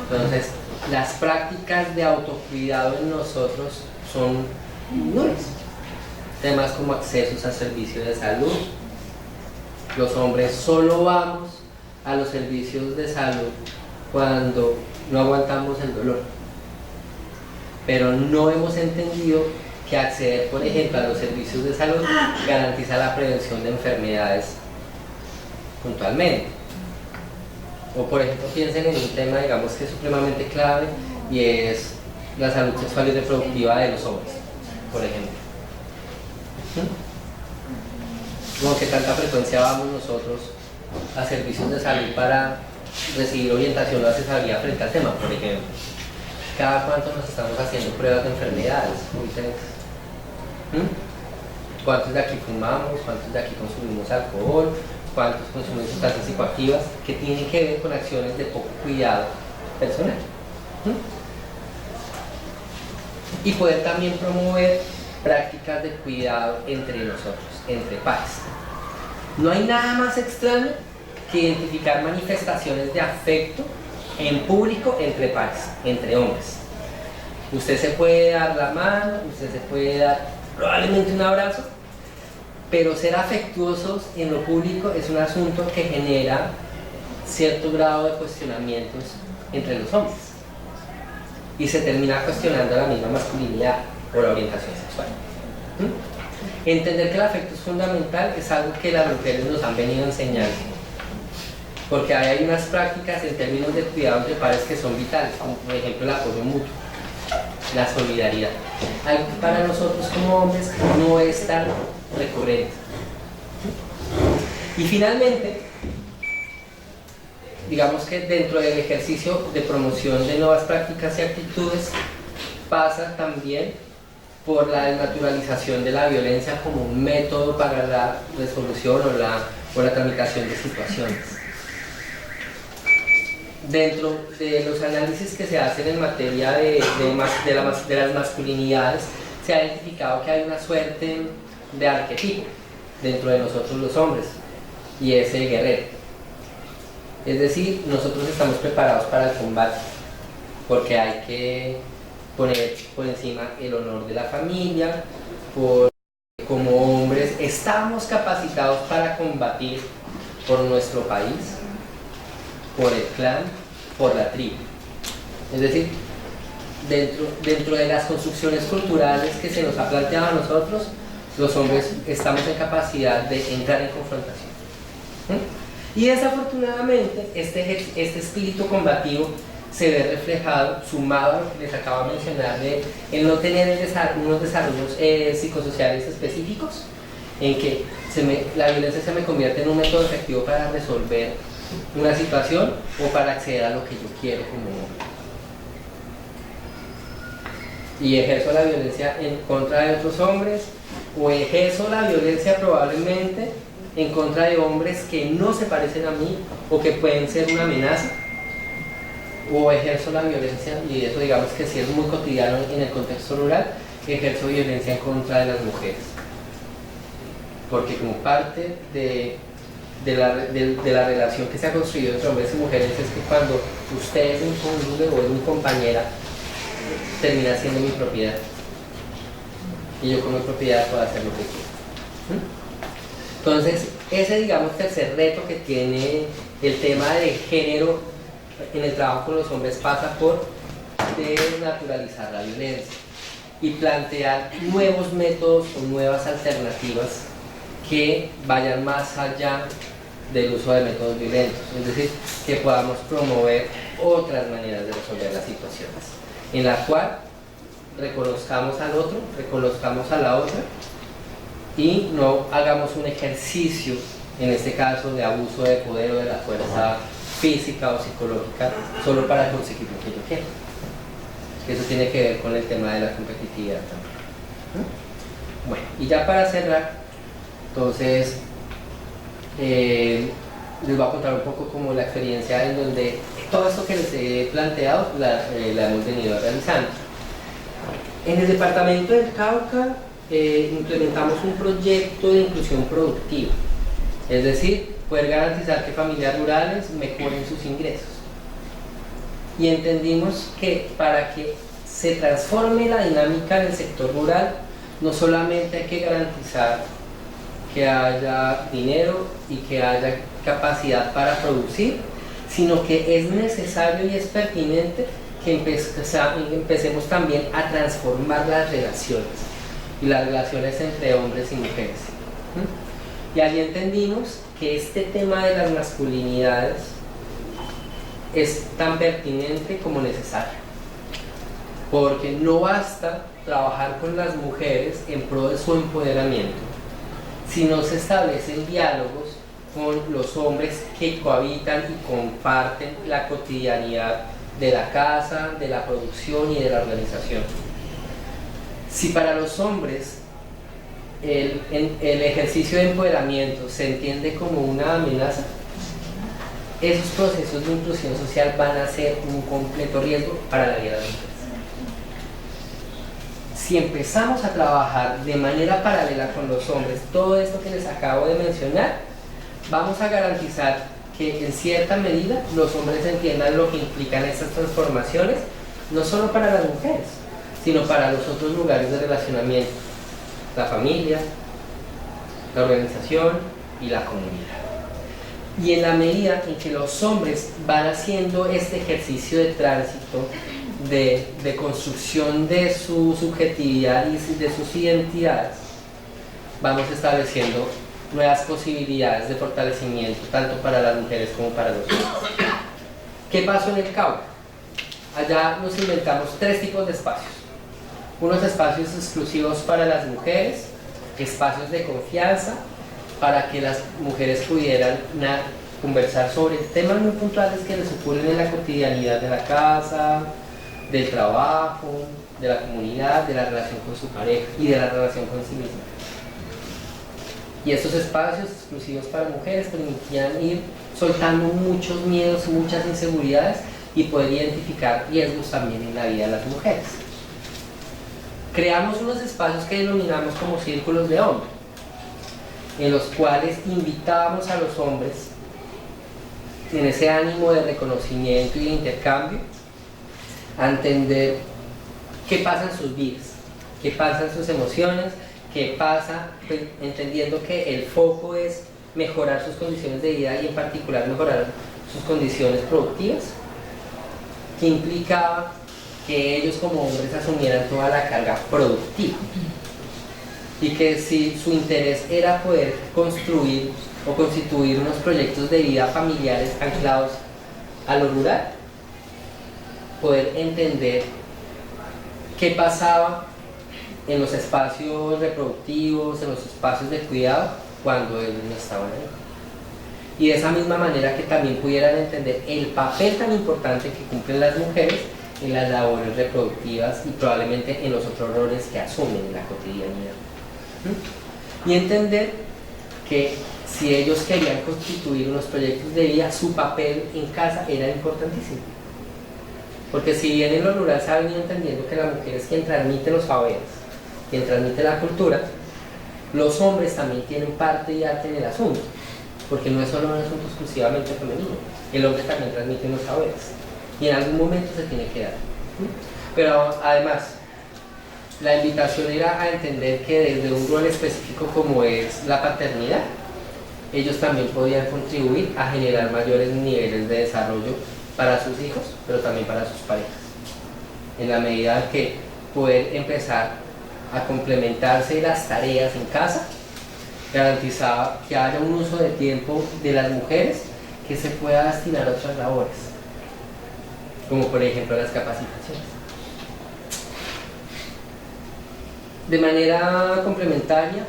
entonces las prácticas de autocuidado en nosotros son nulas. Temas como accesos a servicios de salud. Los hombres solo vamos a los servicios de salud cuando no aguantamos el dolor. Pero no hemos entendido que acceder, por ejemplo, a los servicios de salud garantiza la prevención de enfermedades puntualmente. O por ejemplo, piensen en un tema, digamos, que es supremamente clave, y es la salud sexual y reproductiva de los hombres, por ejemplo. ¿Con qué tanta frecuencia vamos nosotros a servicios de salud para recibir orientación o asesoría frente al tema, por ejemplo? ¿Cada cuánto nos estamos haciendo pruebas de enfermedades muy diferentes? ¿Cuántos de aquí fumamos? ¿Cuántos de aquí consumimos alcohol? ¿Cuántos consumimos sustancias psicoactivas que tienen que ver con acciones de poco cuidado personal? Y poder también promover prácticas de cuidado entre nosotros, entre pares. No hay nada más extraño que identificar manifestaciones de afecto en público entre pares, entre hombres. Usted se puede dar la mano, usted se puede dar probablemente un abrazo, pero ser afectuosos en lo público es un asunto que genera cierto grado de cuestionamientos entre los hombres y se termina cuestionando la misma masculinidad o la orientación sexual. Entender que el afecto es fundamental es algo que las mujeres nos han venido enseñando, porque hay unas prácticas en términos de cuidado entre pares que son vitales, como por ejemplo el apoyo mutuo, la solidaridad, algo que para nosotros como hombres no es tan recurrente. Y finalmente, digamos que dentro del ejercicio de promoción de nuevas prácticas y actitudes pasa también por la desnaturalización de la violencia como un método para la resolución o la tramitación de situaciones. Dentro de los análisis que se hacen en materia de las masculinidades, se ha identificado que hay una suerte de arquetipo dentro de nosotros los hombres, y es el guerrero. Es decir, nosotros estamos preparados para el combate, porque hay que poner por encima el honor de la familia, porque como hombres estamos capacitados para combatir por nuestro país, por el clan, por la tribu. Es decir, dentro de las construcciones culturales que se nos ha planteado a nosotros, los hombres estamos en capacidad de entrar en confrontación. Y desafortunadamente este espíritu combativo se ve reflejado, sumado a lo que les acabo de mencionar, de el no tener unos desarrollos psicosociales específicos, en que la violencia se me convierte en un método efectivo para resolver una situación o para acceder a lo que yo quiero como hombre. Y ejerzo la violencia en contra de otros hombres, o ejerzo la violencia probablemente en contra de hombres que no se parecen a mí o que pueden ser una amenaza, o ejerzo la violencia, y eso digamos que sí es muy cotidiano en el contexto rural, ejerzo violencia en contra de las mujeres, porque como parte de la relación que se ha construido entre hombres y mujeres es que cuando usted es un cónyuge o es mi compañera, termina siendo mi propiedad, y yo como propiedad puedo hacer lo que quiero. Entonces, ese digamos tercer reto que tiene el tema de género en el trabajo con los hombres pasa por desnaturalizar la violencia y plantear nuevos métodos o nuevas alternativas que vayan más allá del uso de métodos violentos, es decir, que podamos promover otras maneras de resolver las situaciones, en la cual reconozcamos al otro, reconozcamos a la otra y no hagamos un ejercicio, en este caso de abuso de poder o de la fuerza física o psicológica, solo para conseguir lo que yo quiero. Eso tiene que ver con el tema de la competitividad también. Bueno, y ya para cerrar, entonces les voy a contar un poco como la experiencia en donde todo esto que les he planteado la hemos venido realizando. En el departamento del Cauca implementamos un proyecto de inclusión productiva. Es decir, poder garantizar que familias rurales mejoren sus ingresos. Y entendimos que para que se transforme la dinámica del sector rural, no solamente hay que garantizar que haya dinero y que haya capacidad para producir, sino que es necesario y es pertinente que empecemos también a transformar las relaciones, y las relaciones entre hombres y mujeres. Y allí entendimos que este tema de las masculinidades es tan pertinente como necesario, porque no basta trabajar con las mujeres en pro de su empoderamiento si no se establecen diálogos con los hombres que cohabitan y comparten la cotidianidad de la casa, de la producción y de la organización. Si para los hombres el ejercicio de empoderamiento se entiende como una amenaza, esos procesos de inclusión social van a ser un completo riesgo para la vida de las mujeres. Si empezamos a trabajar de manera paralela con los hombres todo esto que les acabo de mencionar, vamos a garantizar que en cierta medida los hombres entiendan lo que implican estas transformaciones, no solo para las mujeres, sino para los otros lugares de relacionamiento, la familia, la organización y la comunidad. Y en la medida en que los hombres van haciendo este ejercicio de tránsito, de construcción de su subjetividad y de sus identidades, vamos estableciendo nuevas posibilidades de fortalecimiento tanto para las mujeres como para los hombres. ¿Qué pasó en el Cauca? Allá nos inventamos 3 tipos de espacios: unos espacios exclusivos para las mujeres, espacios de confianza para que las mujeres pudieran conversar sobre temas muy puntuales que les ocurren en la cotidianidad de la casa, del trabajo, de la comunidad, de la relación con su pareja y de la relación con sí misma. Y estos espacios exclusivos para mujeres permitían ir soltando muchos miedos, muchas inseguridades y poder identificar riesgos también en la vida de las mujeres. Creamos unos espacios que denominamos como círculos de hombre, en los cuales invitábamos a los hombres, en ese ánimo de reconocimiento y de intercambio, a entender qué pasa en sus vidas, qué pasa en sus emociones, qué pasa, pues, entendiendo que el foco es mejorar sus condiciones de vida y en particular mejorar sus condiciones productivas, que implicaba que ellos como hombres asumieran toda la carga productiva, y que si su interés era poder construir o constituir unos proyectos de vida familiares anclados a lo rural, poder entender qué pasaba en los espacios reproductivos, en los espacios de cuidado, cuando ellos no estaban ahí. Y de esa misma manera que también pudieran entender el papel tan importante que cumplen las mujeres en las labores reproductivas y probablemente en los otros roles que asumen en la cotidianidad. Y entender que si ellos querían constituir unos proyectos de vida, su papel en casa era importantísimo. Porque si bien en lo rural se ha venido entendiendo que la mujer es quien transmite los saberes, quien transmite la cultura, los hombres también tienen parte y arte en el asunto, porque no es solo un asunto exclusivamente femenino, el hombre también transmite los saberes y en algún momento se tiene que dar. Pero además, la invitación era a entender que desde un rol específico como es la paternidad, ellos también podían contribuir a generar mayores niveles de desarrollo para sus hijos, pero también para sus parejas, en la medida que poder empezar a complementarse las tareas en casa garantizaba que haya un uso de tiempo de las mujeres que se pueda destinar a otras labores, como por ejemplo las capacitaciones. De manera complementaria,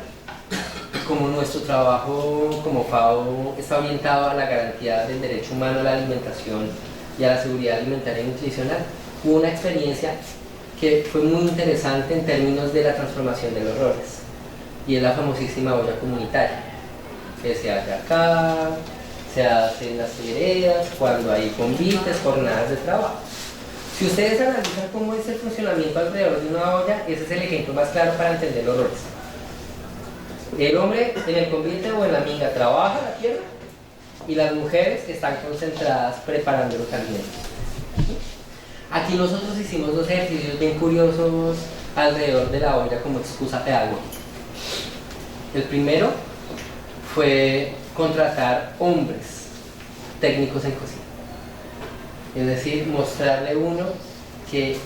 como nuestro trabajo como FAO está orientado a la garantía del derecho humano a la alimentación y a la seguridad alimentaria y nutricional, hubo una experiencia que fue muy interesante en términos de la transformación de los roles, y es la famosísima olla comunitaria, que se hace acá, se hace en las veredas, cuando hay convites, jornadas de trabajo. Si ustedes analizan cómo es el funcionamiento alrededor de una olla, ese es el ejemplo más claro para entender los roles. El hombre en el convite o en la minga trabaja la tierra y las mujeres están concentradas preparando los alimentos. Aquí nosotros hicimos dos ejercicios bien curiosos alrededor de la olla como excusa pedagógica. El primero fue contratar hombres técnicos en cocina. Es decir, mostrarle uno que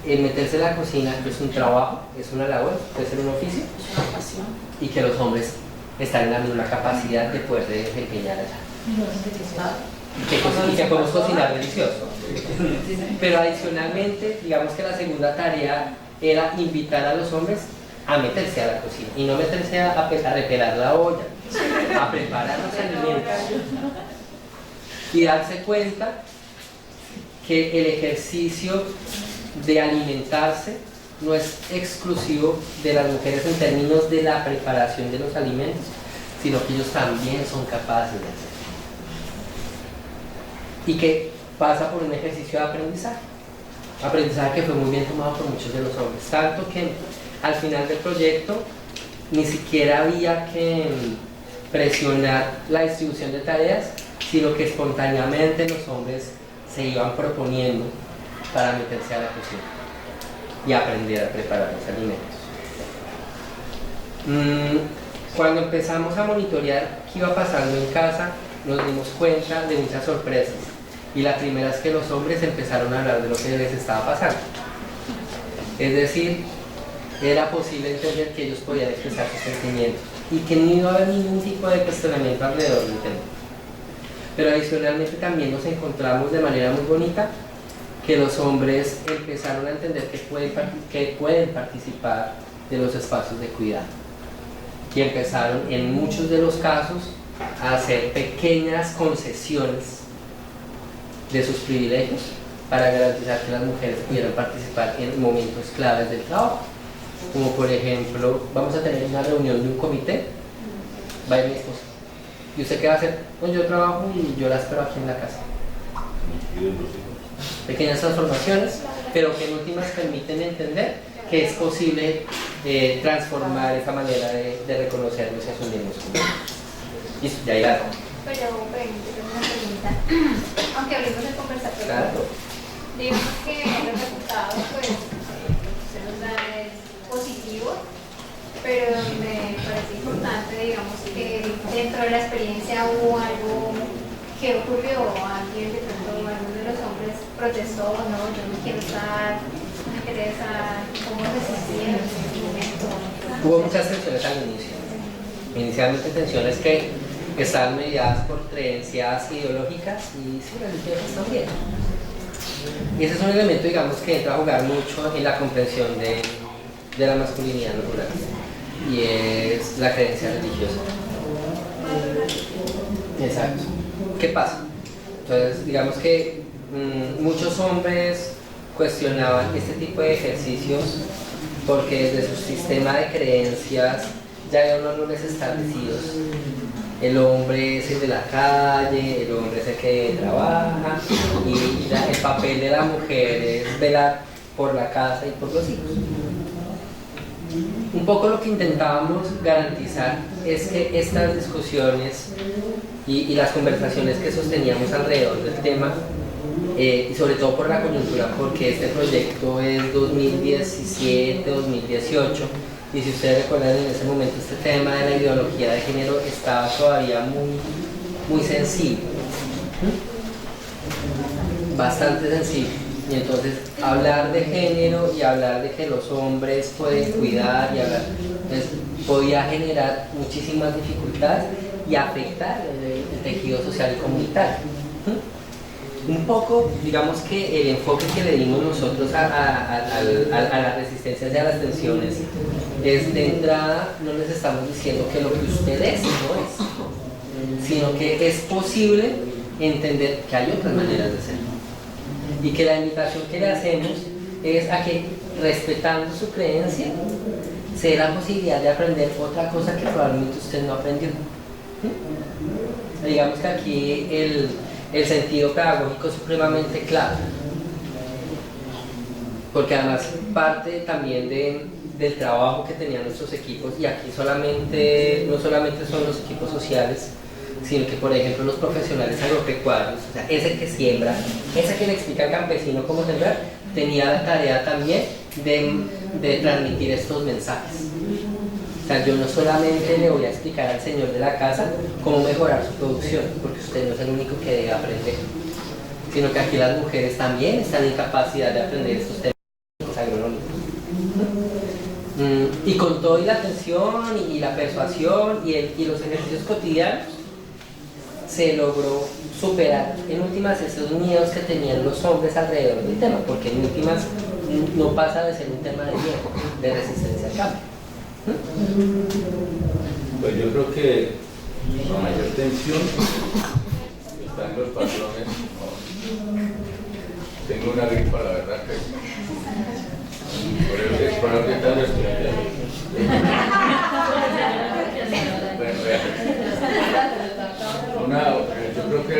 el meterse en la cocina es un trabajo, es una labor, puede ser un oficio, Es una pasión. y que los hombres están en la misma capacidad de poder desempeñar allá. Y que podemos cocinar delicioso. Pero adicionalmente, digamos que la segunda tarea era invitar a los hombres a meterse a la cocina y no meterse a repelar la olla, a preparar los alimentos y darse cuenta que el ejercicio de alimentarse no es exclusivo de las mujeres en términos de la preparación de los alimentos, sino que ellos también son capaces de hacerlo. Y que pasa por un ejercicio de aprendizaje que fue muy bien tomado por muchos de los hombres, tanto que al final del proyecto ni siquiera había que presionar la distribución de tareas, sino que espontáneamente los hombres se iban proponiendo para meterse a la cocina y aprender a preparar los alimentos. Cuando empezamos a monitorear qué iba pasando en casa, nos dimos cuenta de muchas sorpresas. Y la primera es que los hombres empezaron a hablar de lo que les estaba pasando. Es decir, era posible entender que ellos podían expresar sus sentimientos y que no iba a haber ningún tipo de cuestionamiento alrededor del tema. Pero adicionalmente también nos encontramos de manera muy bonita que los hombres empezaron a entender que pueden participar de los espacios de cuidado. Y empezaron en muchos de los casos a hacer pequeñas concesiones de sus privilegios para garantizar que las mujeres pudieran participar en momentos claves del trabajo. Como por ejemplo, vamos a tener una reunión de un comité, va a ir mi esposa. ¿Y usted qué va a hacer? Pues yo trabajo y yo la espero aquí en la casa. Pequeñas transformaciones, pero que en últimas permiten entender que es posible transformar esa manera de reconocernos y asumirnos como ellos. Listo, ya irá. Pero tengo una pregunta. Aunque hablemos del conversatorio, Claro. digamos que los resultados, pues, se nos dan es positivo, pero me parece importante, digamos, que dentro de la experiencia hubo algo que ocurrió, alguien de pronto, alguno de los hombres protestó, no, yo no quiero estar, no quiero estar, ¿cómo se sintieron en ese momento? Hubo muchas tensiones al inicio. Inicialmente tensiones que estaban mediadas por creencias ideológicas y sí, religiosas también. Y ese es un elemento, digamos, que entra a jugar mucho en la comprensión de la masculinidad natural, y es la creencia religiosa. Exacto. ¿Qué pasa? Entonces, digamos que muchos hombres cuestionaban este tipo de ejercicios porque desde su sistema de creencias ya hay unos roles establecidos. El hombre es el de la calle, el hombre es el que trabaja, y el papel de la mujer es velar por la casa y por los hijos. Un poco lo que intentábamos garantizar es que estas discusiones y las conversaciones que sosteníamos alrededor del tema, y sobre todo por la coyuntura, porque este proyecto es 2017-2018, y si ustedes recuerdan, en ese momento este tema de la ideología de género estaba todavía muy sensible, bastante sensible. Y entonces hablar de género y hablar de que los hombres pueden cuidar y hablar, pues, podía generar muchísimas dificultades y afectar el tejido social y comunitario. Un poco, digamos que el enfoque que le dimos nosotros a las resistencias y a las tensiones es, de entrada, no les estamos diciendo que lo que usted es no es, sino que es posible entender que hay otras maneras de ser. Y que la invitación que le hacemos es a que, respetando su creencia, se dé la posibilidad de aprender otra cosa que probablemente usted no aprendió. Digamos que aquí el sentido pedagógico es supremamente claro, porque además parte también del trabajo que tenían nuestros equipos, y aquí no solamente son los equipos sociales, sino que por ejemplo los profesionales agropecuarios, o sea, ese que siembra, ese que le explica al campesino cómo sembrar, tenía la tarea también de transmitir estos mensajes. O sea, yo no solamente le voy a explicar al señor de la casa cómo mejorar su producción, porque usted no es el único que debe aprender, sino que aquí las mujeres también están en capacidad de aprender estos temas agronómicos. Y con toda la atención y la persuasión y los ejercicios cotidianos, se logró superar en últimas esos miedos que tenían los hombres alrededor del tema, porque en últimas no pasa de ser un tema de miedo, de resistencia al cambio. Pues yo creo que la mayor tensión está en los patrones. Tengo una gripa, la verdad que por eso que están estudiando. Yo creo que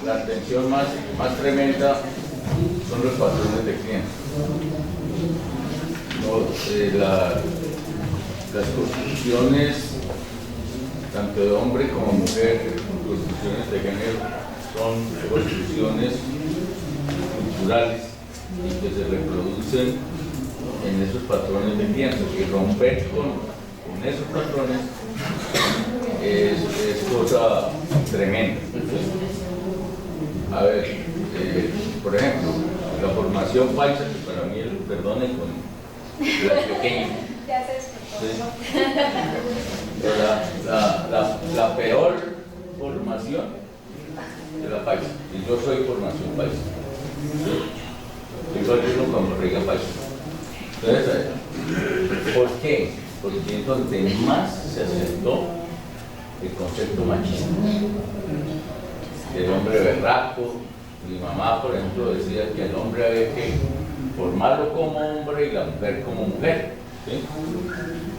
la tensión más tremenda son los patrones de clientes. Las construcciones, tanto de hombre como mujer, construcciones de género, son construcciones culturales y que se reproducen en esos patrones de tiempo, y romper con esos patrones es cosa tremenda. A ver, por ejemplo, la formación paisa, que para mí, perdonen con las pequeñas, ¿sí? La peor formación de la paisa, y yo soy formación paisa, yo soy uno como rega paisa. Entonces, ¿por qué? Porque es donde más se aceptó el concepto machista. El hombre berraco. Mi mamá, por ejemplo, decía que el hombre había que formarlo como hombre y la mujer como mujer, ¿sí?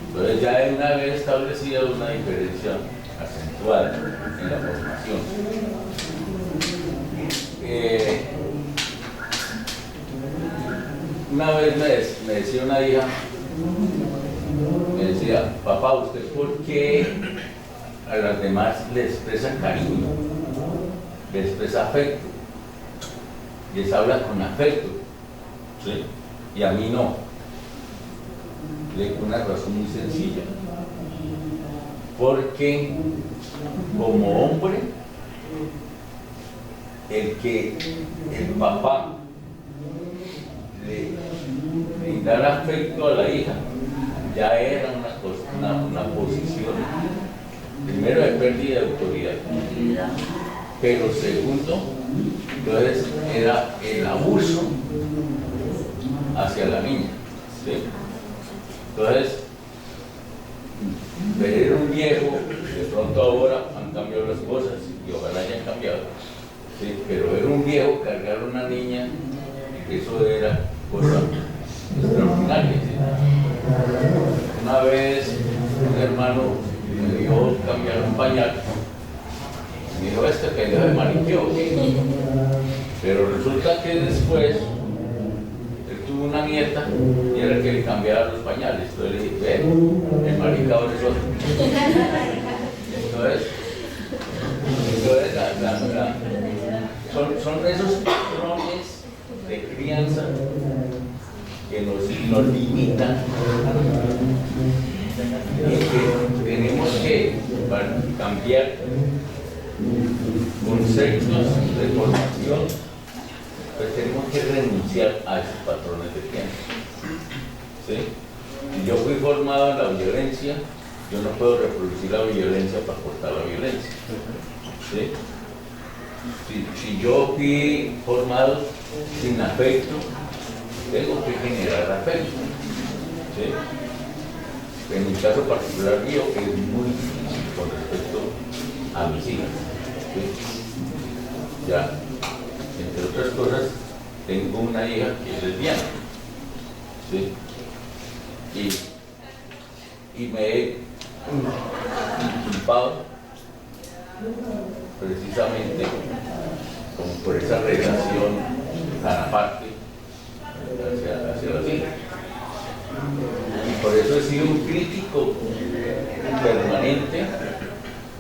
Entonces ya hay una vez establecida una diferencia acentuada en la formación. Una vez me decía una hija, me decía, papá, ¿usted por qué a las demás le expresa cariño, le expresa afecto, les habla con afecto, ¿sí? Y a mí no? Le digo una razón muy sencilla, porque como hombre, el papá le brindar afecto a la hija ya era una posición, primero, de pérdida de autoridad, pero segundo, entonces era el abuso hacia la niña, ¿sí? Entonces, ver un viejo, de pronto ahora han cambiado las cosas y ojalá hayan cambiado, ¿sí? Pero ver un viejo cargar a una niña, eso era cosa extraordinaria, ¿sí? Una vez un hermano me dio cambiar un pañal, me dijo, este pendejo de mariqueo, pero resulta que después él tuvo una nieta y era el que le cambiaba los pañales. Entonces le dije, ven, el maricado es otro. Entonces son esos patrones de crianza que nos limitan y que tenemos que, para cambiar conceptos de formación, pues tenemos que renunciar a esos patrones de crianza, ¿sí? Si yo fui formado en la violencia, yo no puedo reproducir la violencia para cortar la violencia, ¿sí? Si yo fui formado sin afecto, tengo que generar afecto, ¿sí? En mi caso particular mío es muy difícil con respecto a mis hijas, ¿sí? Ya, entre otras cosas, tengo una hija que es lesbiana, ¿sí? Y me he inculpado precisamente como por esa relación tan aparte hacia las hijas. por eso he sido un crítico permanente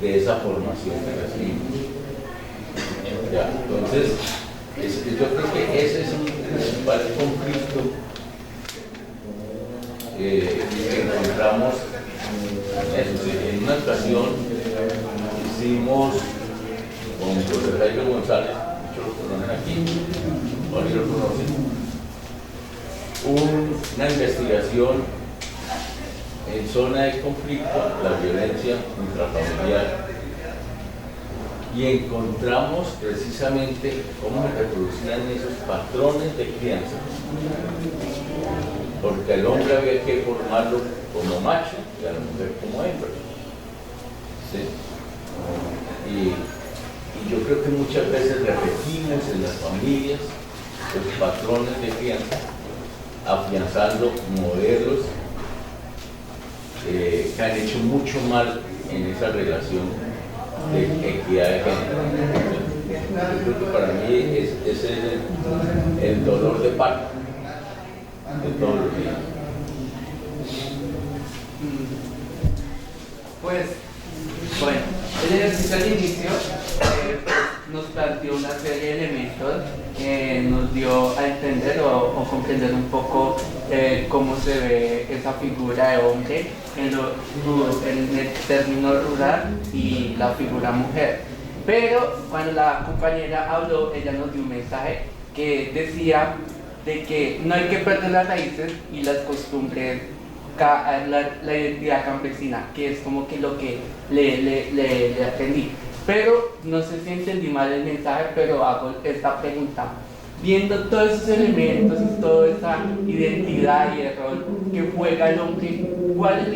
de esa formación que recibimos. Ya, entonces, yo creo que ese es un principal conflicto que encontramos. En una ocasión hicimos con José Jairo González, muchos lo conocen aquí, varios lo conocen, una investigación en zona de conflicto, la violencia intrafamiliar, y encontramos precisamente cómo se reproducían esos patrones de crianza, porque al hombre había que formarlo como macho y a la mujer como hembra. ¿Sí? Y yo creo que muchas veces repetimos en las familias los patrones de crianza, afianzando modelos que han hecho mucho mal en esa relación de equidad de género. Yo creo que para mí ese es el dolor de parto de todos los días. Pues, bueno, el ejercicio al inicio nos planteó una serie de elementos que nos dio a entender o comprender un poco cómo se ve esa figura de hombre en el término rural y la figura mujer. Pero cuando la compañera habló, ella nos dio un mensaje que decía de que no hay que perder las raíces y las costumbres, la identidad campesina, que es como que lo que le aprendí. Pero no sé si entendí mal el mensaje, pero hago esta pregunta. Viendo todos esos elementos y toda esa identidad y el rol que juega el hombre, ¿cuál es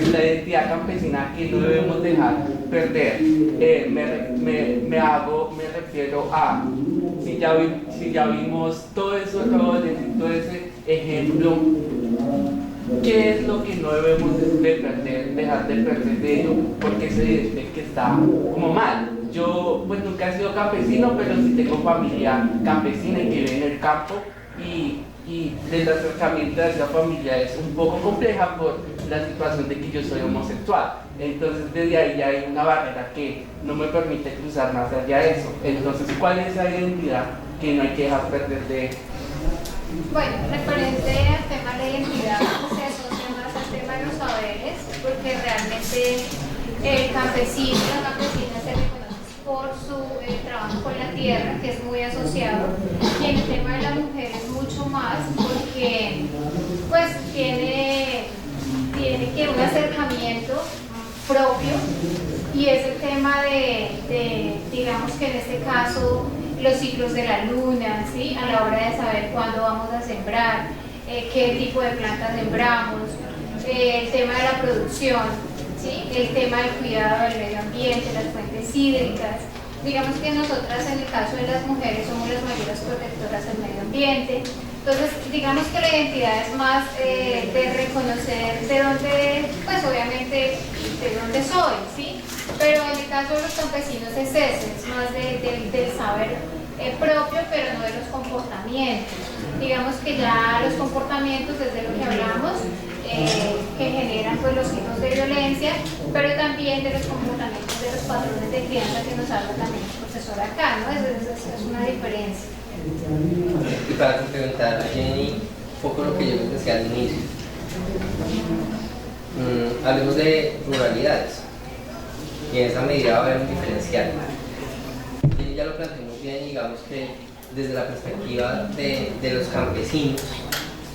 la identidad campesina que no debemos dejar perder? Me refiero a, si ya vimos todos esos roles y todo ese ejemplo, ¿qué es lo que no debemos dejar de perder de ello? Porque se dice que está como mal. Yo pues nunca he sido campesino, pero sí tengo familia campesina y que vive en el campo, y el acercamiento de esa familia es un poco compleja por la situación de que yo soy homosexual. Entonces desde ahí ya hay una barrera que no me permite cruzar más allá de eso. Entonces, ¿cuál es esa identidad que no hay que dejar perder de? Bueno, referente al tema de la identidad, se asocia más al tema de los saberes, porque realmente el campesino y la campesina se reconoce por su trabajo con la tierra, que es muy asociado, y en el tema de la mujer es mucho más, porque pues tiene que un acercamiento propio, y es el tema de digamos que en este caso los ciclos de la luna, ¿sí? A la hora de saber cuándo vamos a sembrar, qué tipo de plantas sembramos, el tema de la producción, ¿sí? El tema del cuidado del medio ambiente, las fuentes hídricas. Digamos que nosotras en el caso de las mujeres somos las mayores protectoras del medio ambiente. Entonces, digamos que la identidad es más de reconocer de dónde, pues obviamente de dónde soy, ¿sí? Pero en el caso de los campesinos es ese, es más del saber propio, pero no de los comportamientos. Digamos que ya los comportamientos, desde lo que hablamos, que generan pues los signos de violencia, pero también de los comportamientos de los patrones de crianza que nos habla también el profesor acá, ¿no? Es una diferencia. Y para complementar a Jenny, un poco lo que yo les decía al inicio, hablemos de ruralidades, y en esa medida va a haber un diferencial. Jenny ya lo planteó muy bien, digamos que desde la perspectiva de los campesinos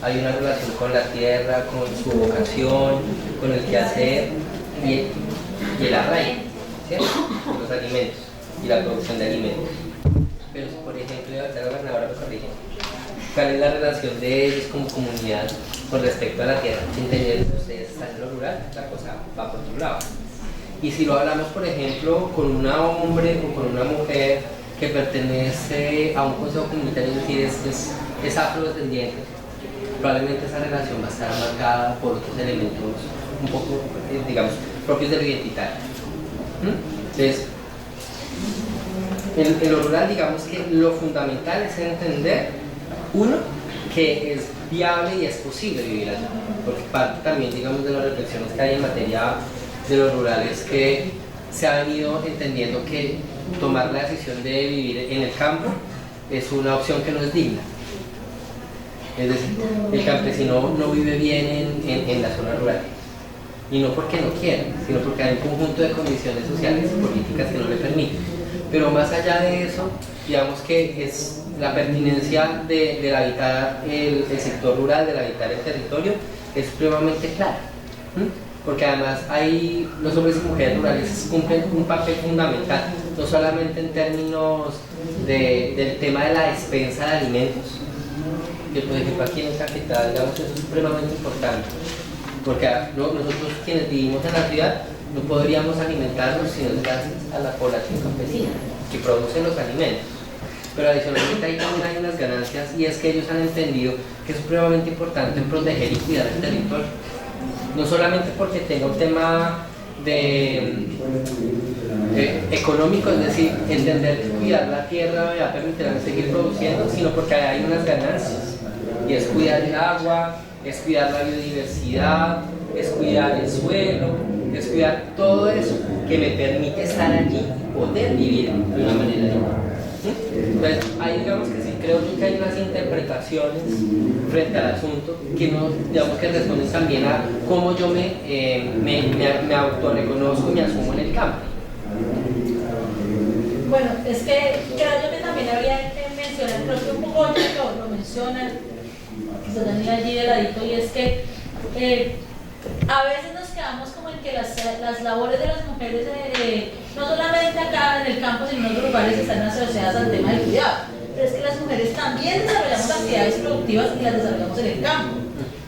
hay una relación con la tierra, con su vocación, con el quehacer y el arraigo, ¿cierto? Los alimentos y la producción de alimentos. Pero si por ejemplo, la gobernadora me corrige, ¿cuál es la relación de ellos como comunidad con respecto a la tierra? Entender que ustedes están en lo rural, la cosa va por otro lado. Y si lo hablamos, por ejemplo, con un hombre o con una mujer que pertenece a un consejo comunitario, es decir, es afrodescendiente, probablemente esa relación va a estar marcada por otros elementos un poco, digamos, propios de lo identitario. Entonces, en lo rural, digamos que lo fundamental es entender, uno, que es viable y es posible vivir allí, porque parte también, digamos, de las reflexiones que hay en materia de lo rural es que se ha venido entendiendo que tomar la decisión de vivir en el campo es una opción que no es digna. Es decir, el campesino no vive bien en la zona rural, y no porque no quiera, sino porque hay un conjunto de condiciones sociales y políticas que no le permiten. Pero más allá de eso, digamos que es la pertinencia del habitar el sector rural, del habitar el territorio, es supremamente clara. Porque además los hombres y mujeres rurales cumplen un papel fundamental, no solamente en términos del tema de la despensa de alimentos, que por ejemplo aquí en el capital, digamos, eso es supremamente importante, porque nosotros quienes vivimos en la ciudad no podríamos alimentarnos sino gracias a la población campesina que produce los alimentos. Pero adicionalmente ahí también hay unas ganancias, y es que ellos han entendido que es supremamente importante proteger y cuidar el territorio, no solamente porque tenga un tema económico, es decir, entender que cuidar la tierra va a permitir seguir produciendo, sino porque hay unas ganancias, y es cuidar el agua, es cuidar la biodiversidad, es cuidar el suelo, es cuidar todo eso que me permite estar allí y poder vivir de una manera digna. Entonces, ahí digamos que sí, creo que hay unas interpretaciones frente al asunto que digamos que responden también a cómo yo me autorreconozco y me asumo en el campo. Bueno, es que creo yo que también habría que mencionar, creo que un poco lo mencionan, que se dan allí de ladito, y es que a veces nos quedamos como en que las labores de las mujeres, no solamente acá en el campo, sino en otros lugares, están asociadas al tema del cuidado. Pero es que las mujeres también desarrollamos actividades productivas y las desarrollamos en el campo.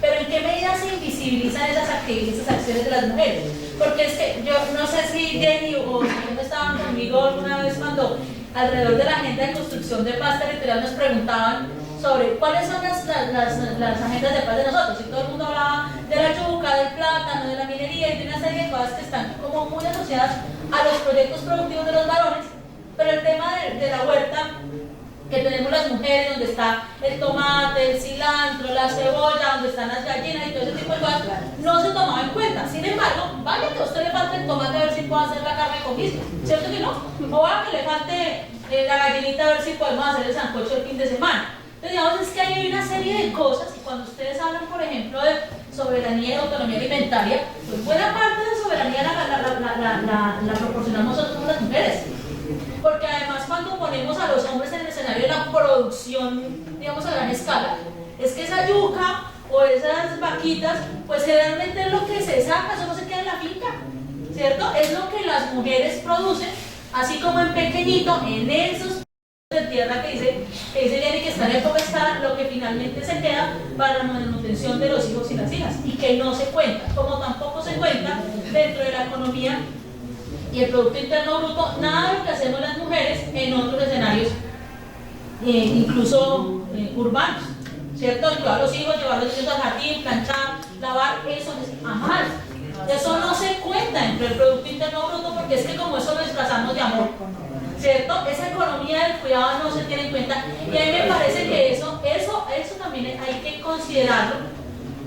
Pero ¿en qué medida se invisibilizan esas acciones de las mujeres? Porque es que yo no sé si Jenny o Simón estaban conmigo alguna vez cuando alrededor de la agenda de construcción de paz territorial nos preguntaban sobre cuáles son las agendas de paz de nosotros, y todo el mundo hablaba de la yuca, del plátano, de la minería y de una serie de cosas que están como muy asociadas a los proyectos productivos de los varones, pero el tema de la huerta que tenemos las mujeres, donde está el tomate, el cilantro, la cebolla, donde están las gallinas y todo ese tipo de cosas, no se tomaba en cuenta. Sin embargo, vaya que a usted le falte el tomate a ver si puede hacer la carne con guiso, ¿cierto que no? O va que le falte la gallinita a ver si podemos hacer el sancocho el fin de semana. Entonces, digamos, es que hay una serie de cosas, y cuando ustedes hablan, por ejemplo, de soberanía y autonomía alimentaria, pues buena parte de soberanía la proporcionamos nosotros las mujeres. Porque además cuando ponemos a los hombres en el escenario de la producción, digamos, a gran escala, es que esa yuca o esas vaquitas, pues generalmente es lo que se saca, eso no se queda en la finca, ¿cierto? Es lo que las mujeres producen, así como en pequeñito, en esos de tierra que dice Jenny que está en época está lo que finalmente se queda para la manutención de los hijos y las hijas, y que no se cuenta, como tampoco se cuenta dentro de la economía y el Producto Interno Bruto, nada de lo que hacemos las mujeres en otros escenarios, incluso urbanos, ¿cierto? Llevar a los hijos, llevar a los niños al jardín, planchar, lavar, eso es amar. Eso no se cuenta dentro del Producto Interno Bruto, porque es que como eso lo disfrazamos de amor, ¿cierto? Esa economía del cuidado no se tiene en cuenta, y a mí me parece que eso también hay que considerarlo,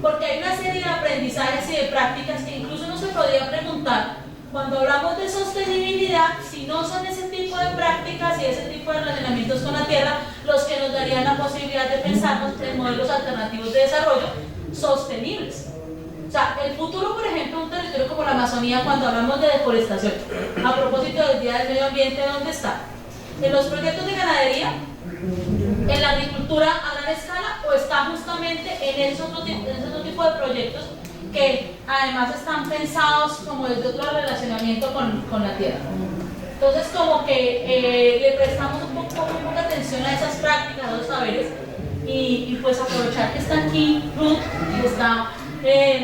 porque hay una serie de aprendizajes y de prácticas que incluso uno se podría preguntar cuando hablamos de sostenibilidad, si no son ese tipo de prácticas y ese tipo de relacionamientos con la tierra los que nos darían la posibilidad de pensarnos en modelos alternativos de desarrollo sostenibles. O sea, el futuro, por ejemplo, un territorio como la Amazonía, cuando hablamos de deforestación, a propósito del Día del Medio Ambiente, ¿dónde está? ¿En los proyectos de ganadería? ¿En la agricultura a gran escala? ¿O está justamente en ese otro tipo de proyectos que además están pensados como desde otro relacionamiento con la tierra? Entonces, como que le prestamos muy poca atención a esas prácticas, a los saberes, y pues aprovechar que está aquí Ruth y está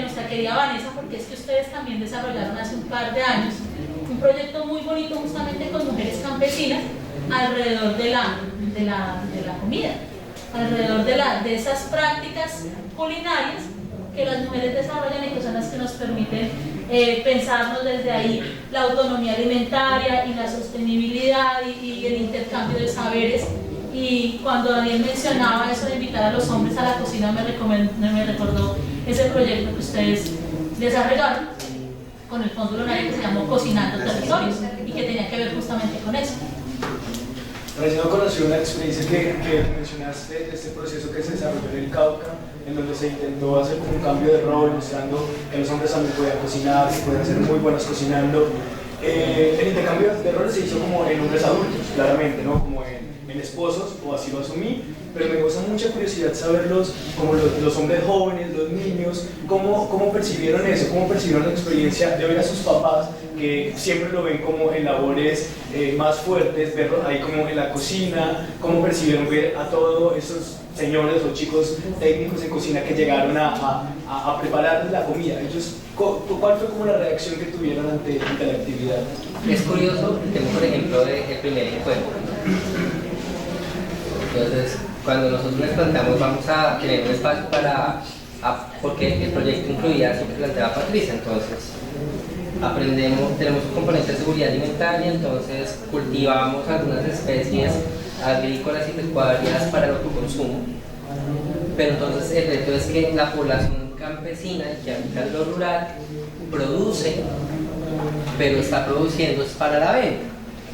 nuestra querida Vanessa, porque es que ustedes también desarrollaron hace un par de años un proyecto muy bonito justamente con mujeres campesinas alrededor de la comida, alrededor de esas prácticas culinarias que las mujeres desarrollan y que son las que nos permiten pensarnos desde ahí la autonomía alimentaria y la sostenibilidad y el intercambio de saberes Y cuando Daniel mencionaba eso de invitar a los hombres a la cocina, me recordó ese proyecto que ustedes desarrollaron con el Fondo Lunaria que se llamó Cocinando Territorios y que tenía que ver justamente con eso. Recién conocí una experiencia que mencionaste de este proceso que se desarrolló en el Cauca, en donde se intentó hacer un cambio de rol, mostrando que los hombres también podían cocinar, que podían ser muy buenos cocinando. El intercambio de roles se hizo como en hombres adultos, claramente, ¿no? Como en esposos, o así lo asumí, pero me causa mucha curiosidad saberlos, como los hombres jóvenes, los niños, cómo percibieron eso, cómo percibieron la experiencia de ver a sus papás, que siempre lo ven como en labores más fuertes, verlos ahí como en la cocina, cómo percibieron ver a todos esos señores o chicos técnicos en cocina que llegaron a preparar la comida. Ellos, ¿cuál fue como la reacción que tuvieron ante la actividad? Es curioso, tengo por ejemplo el primer encuentro. Entonces, cuando nosotros les planteamos vamos a tener un espacio porque el proyecto incluía eso que planteaba Patricia, entonces tenemos un componente de seguridad alimentaria, entonces cultivamos algunas especies agrícolas y pecuarias para el autoconsumo, pero entonces el reto es que la población campesina que habita en lo rural produce, pero está produciendo es para la venta,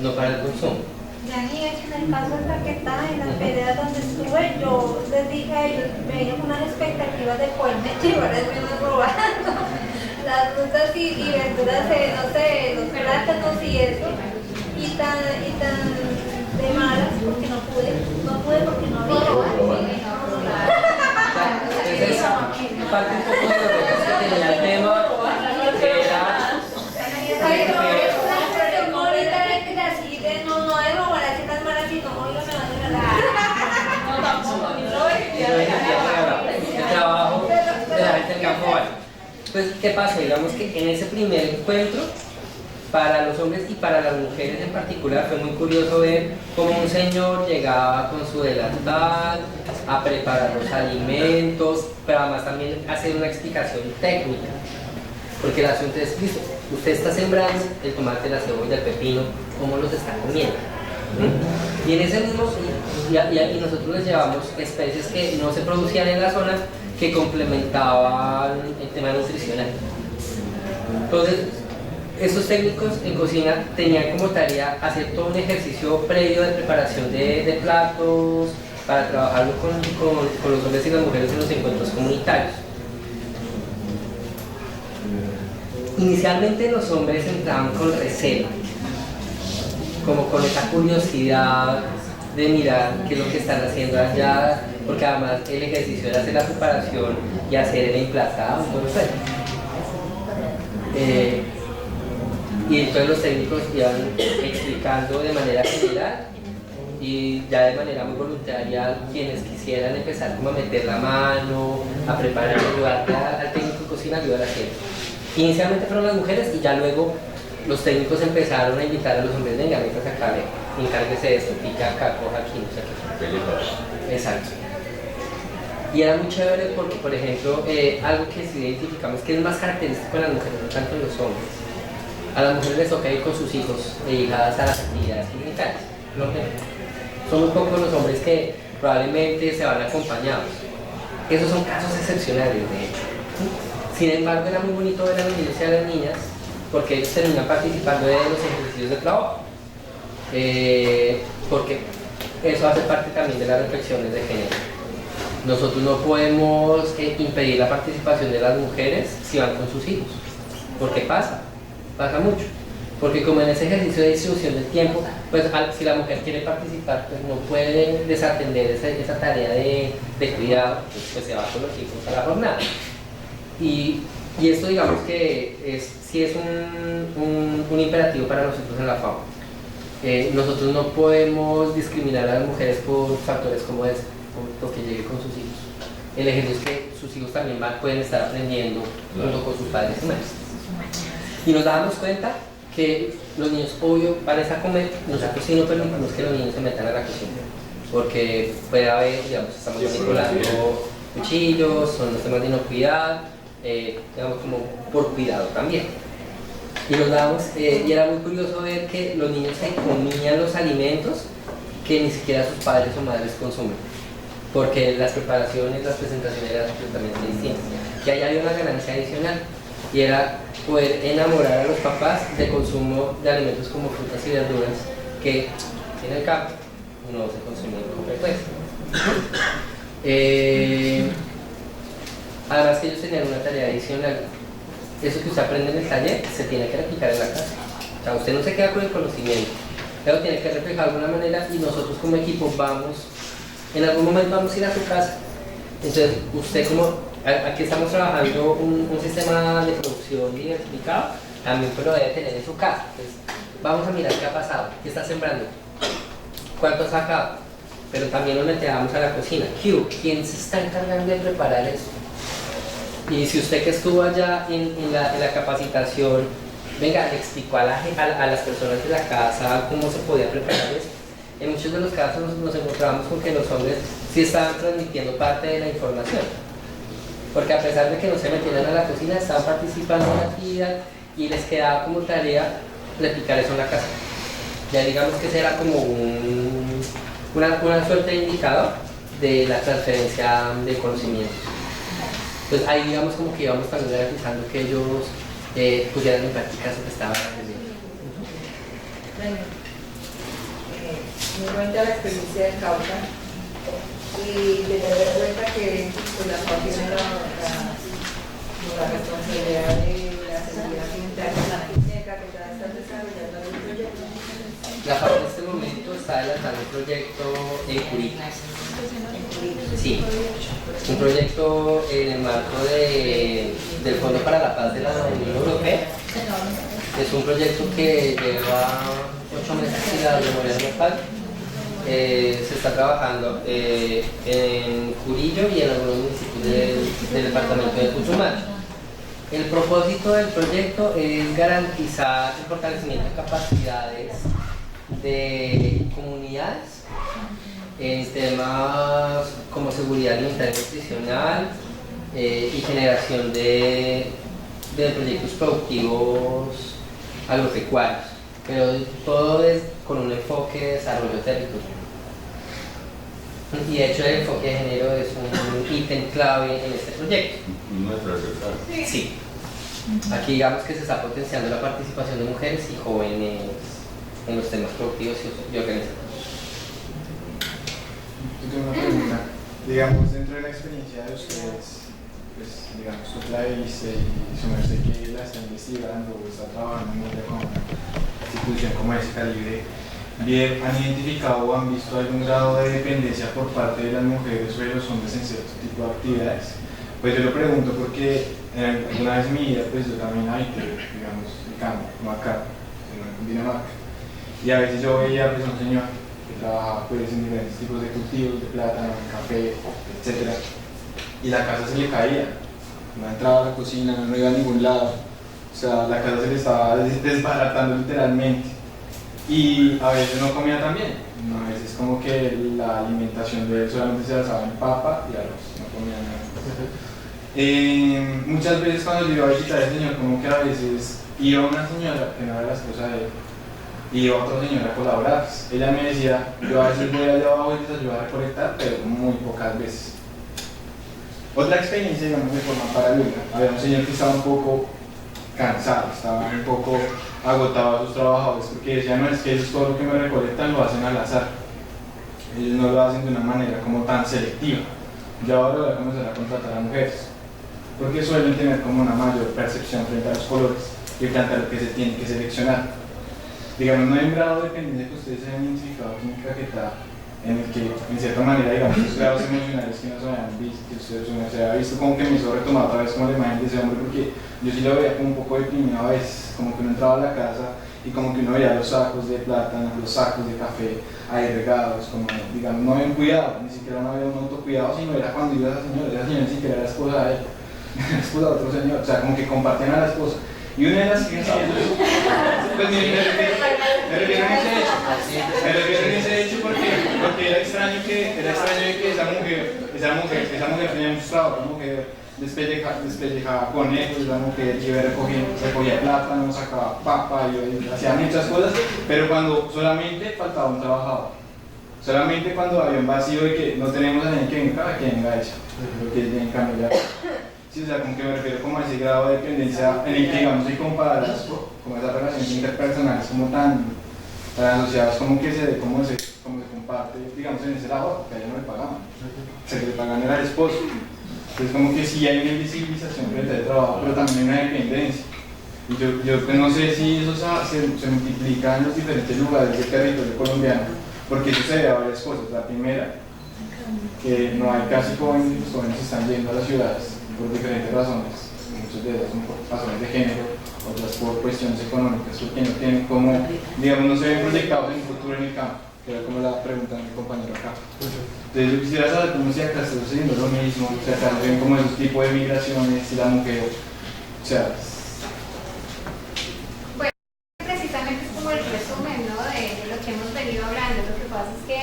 no para el consumo. Dani, en el caso de Caquetá, en las peleas donde estuve, yo les dije a ellos, veían unas expectativas de poderme llevar el menos robando las frutas y verduras, no sé, los plátanos y eso, y tan de malas porque no pude porque no había. Entonces, parte un poco de los retos que tenía el tema el trabajo de la gente del campo. Pues, ¿qué pasa? Digamos que en ese primer encuentro, para los hombres y para las mujeres en particular, fue muy curioso ver cómo un señor llegaba con su delantal a preparar los alimentos, pero además también hacer una explicación técnica. Porque el asunto es, listo, usted está sembrando el tomate, la cebolla, el pepino, ¿cómo los está comiendo? Y en ese mismo, y nosotros les llevamos especies que no se producían en la zona, que complementaban el tema nutricional. Entonces, estos técnicos en cocina tenían como tarea hacer todo un ejercicio previo de preparación de platos, para trabajarlo con los hombres y las mujeres en los encuentros comunitarios. Inicialmente los hombres entraban con recelo, como con esa curiosidad de mirar qué es lo que están haciendo allá, porque además el ejercicio era hacer la preparación y hacer el emplazado, entonces, y entonces los técnicos iban explicando de manera general y ya de manera muy voluntaria quienes quisieran empezar como a meter la mano, a preparar, ayudar al técnico de cocina, ayudar a la gente. Inicialmente fueron las mujeres y ya luego los técnicos empezaron a invitar a los hombres, venga, métase acá, encárguese de esto, pica acá, coja aquí, no sé qué. Exacto. Y era muy chévere porque, por ejemplo, algo que sí identificamos que es más característico en las mujeres, no tanto en los hombres. A las mujeres les toca ir con sus hijos e hijadas a las actividades comunitarias. Son muy pocos los hombres que probablemente se van acompañados. Esos son casos excepcionales, de hecho. Sin embargo, era muy bonito ver a los niños y a las niñas porque ellos terminan participando de los ejercicios de trabajo. Porque eso hace parte también de las reflexiones de género. Nosotros no podemos impedir la participación de las mujeres si van con sus hijos, porque pasa mucho, porque como en ese ejercicio de distribución del tiempo, pues si la mujer quiere participar, pues no puede desatender esa tarea de cuidado, pues se va con los hijos a la jornada. Y esto digamos que sí es un imperativo para nosotros en la FAO. Nosotros no podemos discriminar a las mujeres por factores como este, por lo que llegue con sus hijos. El ejemplo es que sus hijos también pueden estar aprendiendo junto con sus padres y madres. Y nos dábamos cuenta que los niños, obvio, van a comer, nosotros sí no permitimos que los niños se metan a la cocina, porque puede haber, digamos, estamos manipulando cuchillos, son los temas de inocuidad, digamos como por cuidado también. Y nos dábamos, y era muy curioso ver que los niños se comían los alimentos que ni siquiera sus padres o madres consumen, porque las preparaciones, las presentaciones eran completamente distintas. Y ahí había una ganancia adicional, y era poder enamorar a los papás del consumo de alimentos como frutas y verduras que en el campo no se consumen con frecuencia. Además que ellos tenían una tarea adicional. Eso que usted aprende en el taller se tiene que replicar en la casa. O sea, usted no se queda con el conocimiento, pero tiene que reflejar de alguna manera, y nosotros como equipo en algún momento vamos a ir a su casa. Entonces, usted aquí estamos trabajando un sistema de producción diversificado, también pues lo debe tener en su casa. Entonces, vamos a mirar qué ha pasado, qué está sembrando, cuánto ha sacado, pero también nos metemos a la cocina. ¿Quién se está encargando de preparar eso? Y si usted que estuvo allá en la capacitación, venga, le explicó a las personas de la casa cómo se podía preparar eso. En muchos de los casos nos encontramos con que los hombres sí estaban transmitiendo parte de la información, porque a pesar de que no se metieran a la cocina, estaban participando en la actividad y les quedaba como tarea replicar eso en la casa. Ya digamos que será como una suerte de indicador de la transferencia de conocimientos. Entonces ahí digamos como que íbamos también garantizando que ellos pusieran en práctica eso que estaban aprendiendo. Me cuenta la experiencia del Cauca y de tener en cuenta que pues, la FAO tiene la responsabilidad de la seguridad alimentaria en la FINECA, que ya está desarrollando el proyecto. La FAO en este momento está adelantando un proyecto en Curitiba. Sí, un proyecto en el marco del Fondo para la Paz de la Unión Europea. Es un proyecto que lleva 8 meses y la memoria no falla. Se está trabajando en Curillo y en algunos municipios del departamento de Putumayo. El propósito del proyecto es garantizar el fortalecimiento de capacidades de comunidades en temas como seguridad alimentaria y nutricional y generación de proyectos productivos agropecuarios, pero todo es con un enfoque de desarrollo territorial. Y de hecho el enfoque de género es un ítem clave en este proyecto. No es transversal. Sí. Aquí digamos que se está potenciando la participación de mujeres y jóvenes en los temas productivos y organizativos. Yo tengo una pregunta. Digamos, dentro de la experiencia de ustedes, pues, digamos, tú la viste y su merced que la está investigando o está trabajando en una institución como ese calibre, ¿han identificado o han visto algún grado de dependencia por parte de las mujeres o de los hombres en cierto tipo de actividades? Pues yo lo pregunto porque alguna vez en mi vida, pues yo también habité, digamos, el campo, no acá, sino en Dinamarca. Y a veces yo veía pues, un señor que trabajaba pues, en diferentes tipos de cultivos, de plátano, de café, etc. Y la casa se le caía, no entraba a la cocina, no iba a ningún lado. O sea, la casa se le estaba desbaratando literalmente. Y a veces no comía tan bien. A veces como que la alimentación de él solamente se basaba en papa y arroz, no comía nada. Muchas veces cuando yo iba a visitar al señor, como que a veces iba una señora que no era la esposa de él y iba otra señora a colaborar. Ella me decía, yo a veces voy allá abajo y les ayudo a recolectar, pero muy pocas veces. Otra experiencia, digamos, de forma paralela. Había un señor que estaba un poco cansado, estaba un poco agotado a sus trabajadores porque decía, no, es que ellos todo lo que me recolectan lo hacen al azar. Ellos no lo hacen de una manera como tan selectiva. Ya ahora voy a comenzar a contratar a mujeres porque suelen tener como una mayor percepción frente a los colores y frente a lo que se tiene que seleccionar. Digamos, no hay un grado de dependencia que ustedes hayan identificado en Caquetá en el que, en cierta manera, digamos, los grados emocionales que no se habían visto, que ustedes no se había visto, como que me hizo retomar otra vez como la imagen de ese hombre, porque yo sí lo veía como un poco deprimido a veces, como que uno entraba a la casa y como que uno veía los sacos de plátano, los sacos de café ahí regados, como, digamos, no había un cuidado, ni siquiera no había un autocuidado, sino era cuando iba esa señora ni siquiera era la esposa de él, la esposa de otro señor, o sea, como que compartían a la esposa. Y una de las que pues me refiero en ese hecho porque era extraño que esa mujer tenía muchos trabajos, esa mujer despellejaba conejos, esa mujer recogía plátano, sacaba papa y hacía muchas cosas, pero cuando solamente faltaba un trabajador. Solamente cuando había un vacío de que no tenemos a nadie que venga ella, porque en cambio ya. Sí, o sea, como que me refiero como a ese grado de dependencia en el que, digamos, si comparas como esas relaciones interpersonales como tan asociadas, como que se ve cómo se comparte, digamos, en ese lado, que a ella no le pagaban, o sea, que le pagaban era el esposo. Entonces como que sí hay una invisibilización frente al trabajo, pero también hay una dependencia. Y yo pues no sé si eso se multiplica en los diferentes lugares del territorio colombiano, porque eso se debe a varias cosas. La primera, que no hay casi jóvenes, los jóvenes están yendo a las ciudades por diferentes razones, muchas de ellas son por razones de género, otras por cuestiones económicas, porque no tienen como, digamos, no se ven proyectados en un futuro en el campo, que era como la pregunta de mi compañero acá. Entonces yo quisiera saber cómo si acá está sucediendo lo mismo, o sea, acá ven como esos tipos de migraciones, si la mujer, o sea... Bueno, precisamente es como el resumen, ¿no?, de lo que hemos venido hablando. Lo que pasa es que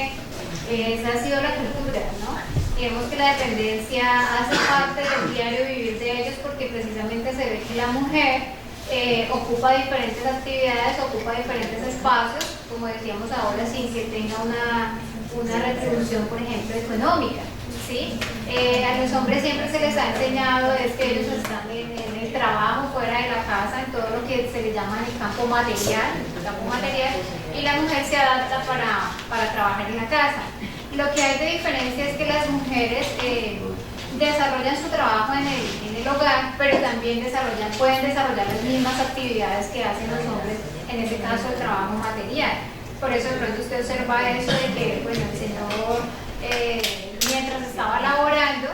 esa ha sido la cultura, ¿no? Digamos que la dependencia hace parte del diario vivir de ellos, porque precisamente se ve que la mujer ocupa diferentes actividades, ocupa diferentes espacios, como decíamos ahora, sin que tenga una retribución, por ejemplo, económica, ¿sí? A los hombres siempre se les ha enseñado es que ellos están en el trabajo, fuera de la casa, en todo lo que se les llama el campo material, y la mujer se adapta para trabajar en la casa. Lo que hay de diferencia es que las mujeres desarrollan su trabajo en el hogar, pero también pueden desarrollar las mismas actividades que hacen los hombres, en este caso el trabajo material. Por eso de pronto usted observa eso de que, bueno, el señor mientras estaba laborando,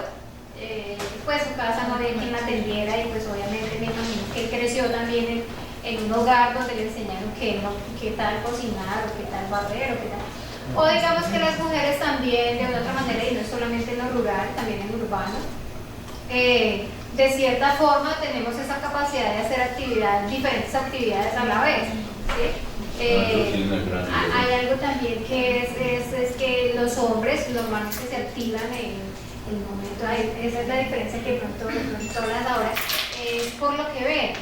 pues su casa no había quien la atendiera, y pues obviamente me imagino que él creció también en un hogar donde le enseñaron qué tal cocinar, o qué tal barrer, o qué tal. O digamos que las mujeres también, de una otra manera, y no solamente en lo rural, también en lo urbano, de cierta forma tenemos esa capacidad de hacer diferentes actividades a la vez, ¿sí? Hay algo también que es que los hombres normalmente se activan en el momento, esa es la diferencia que de pronto hablas ahora, es por lo que ven,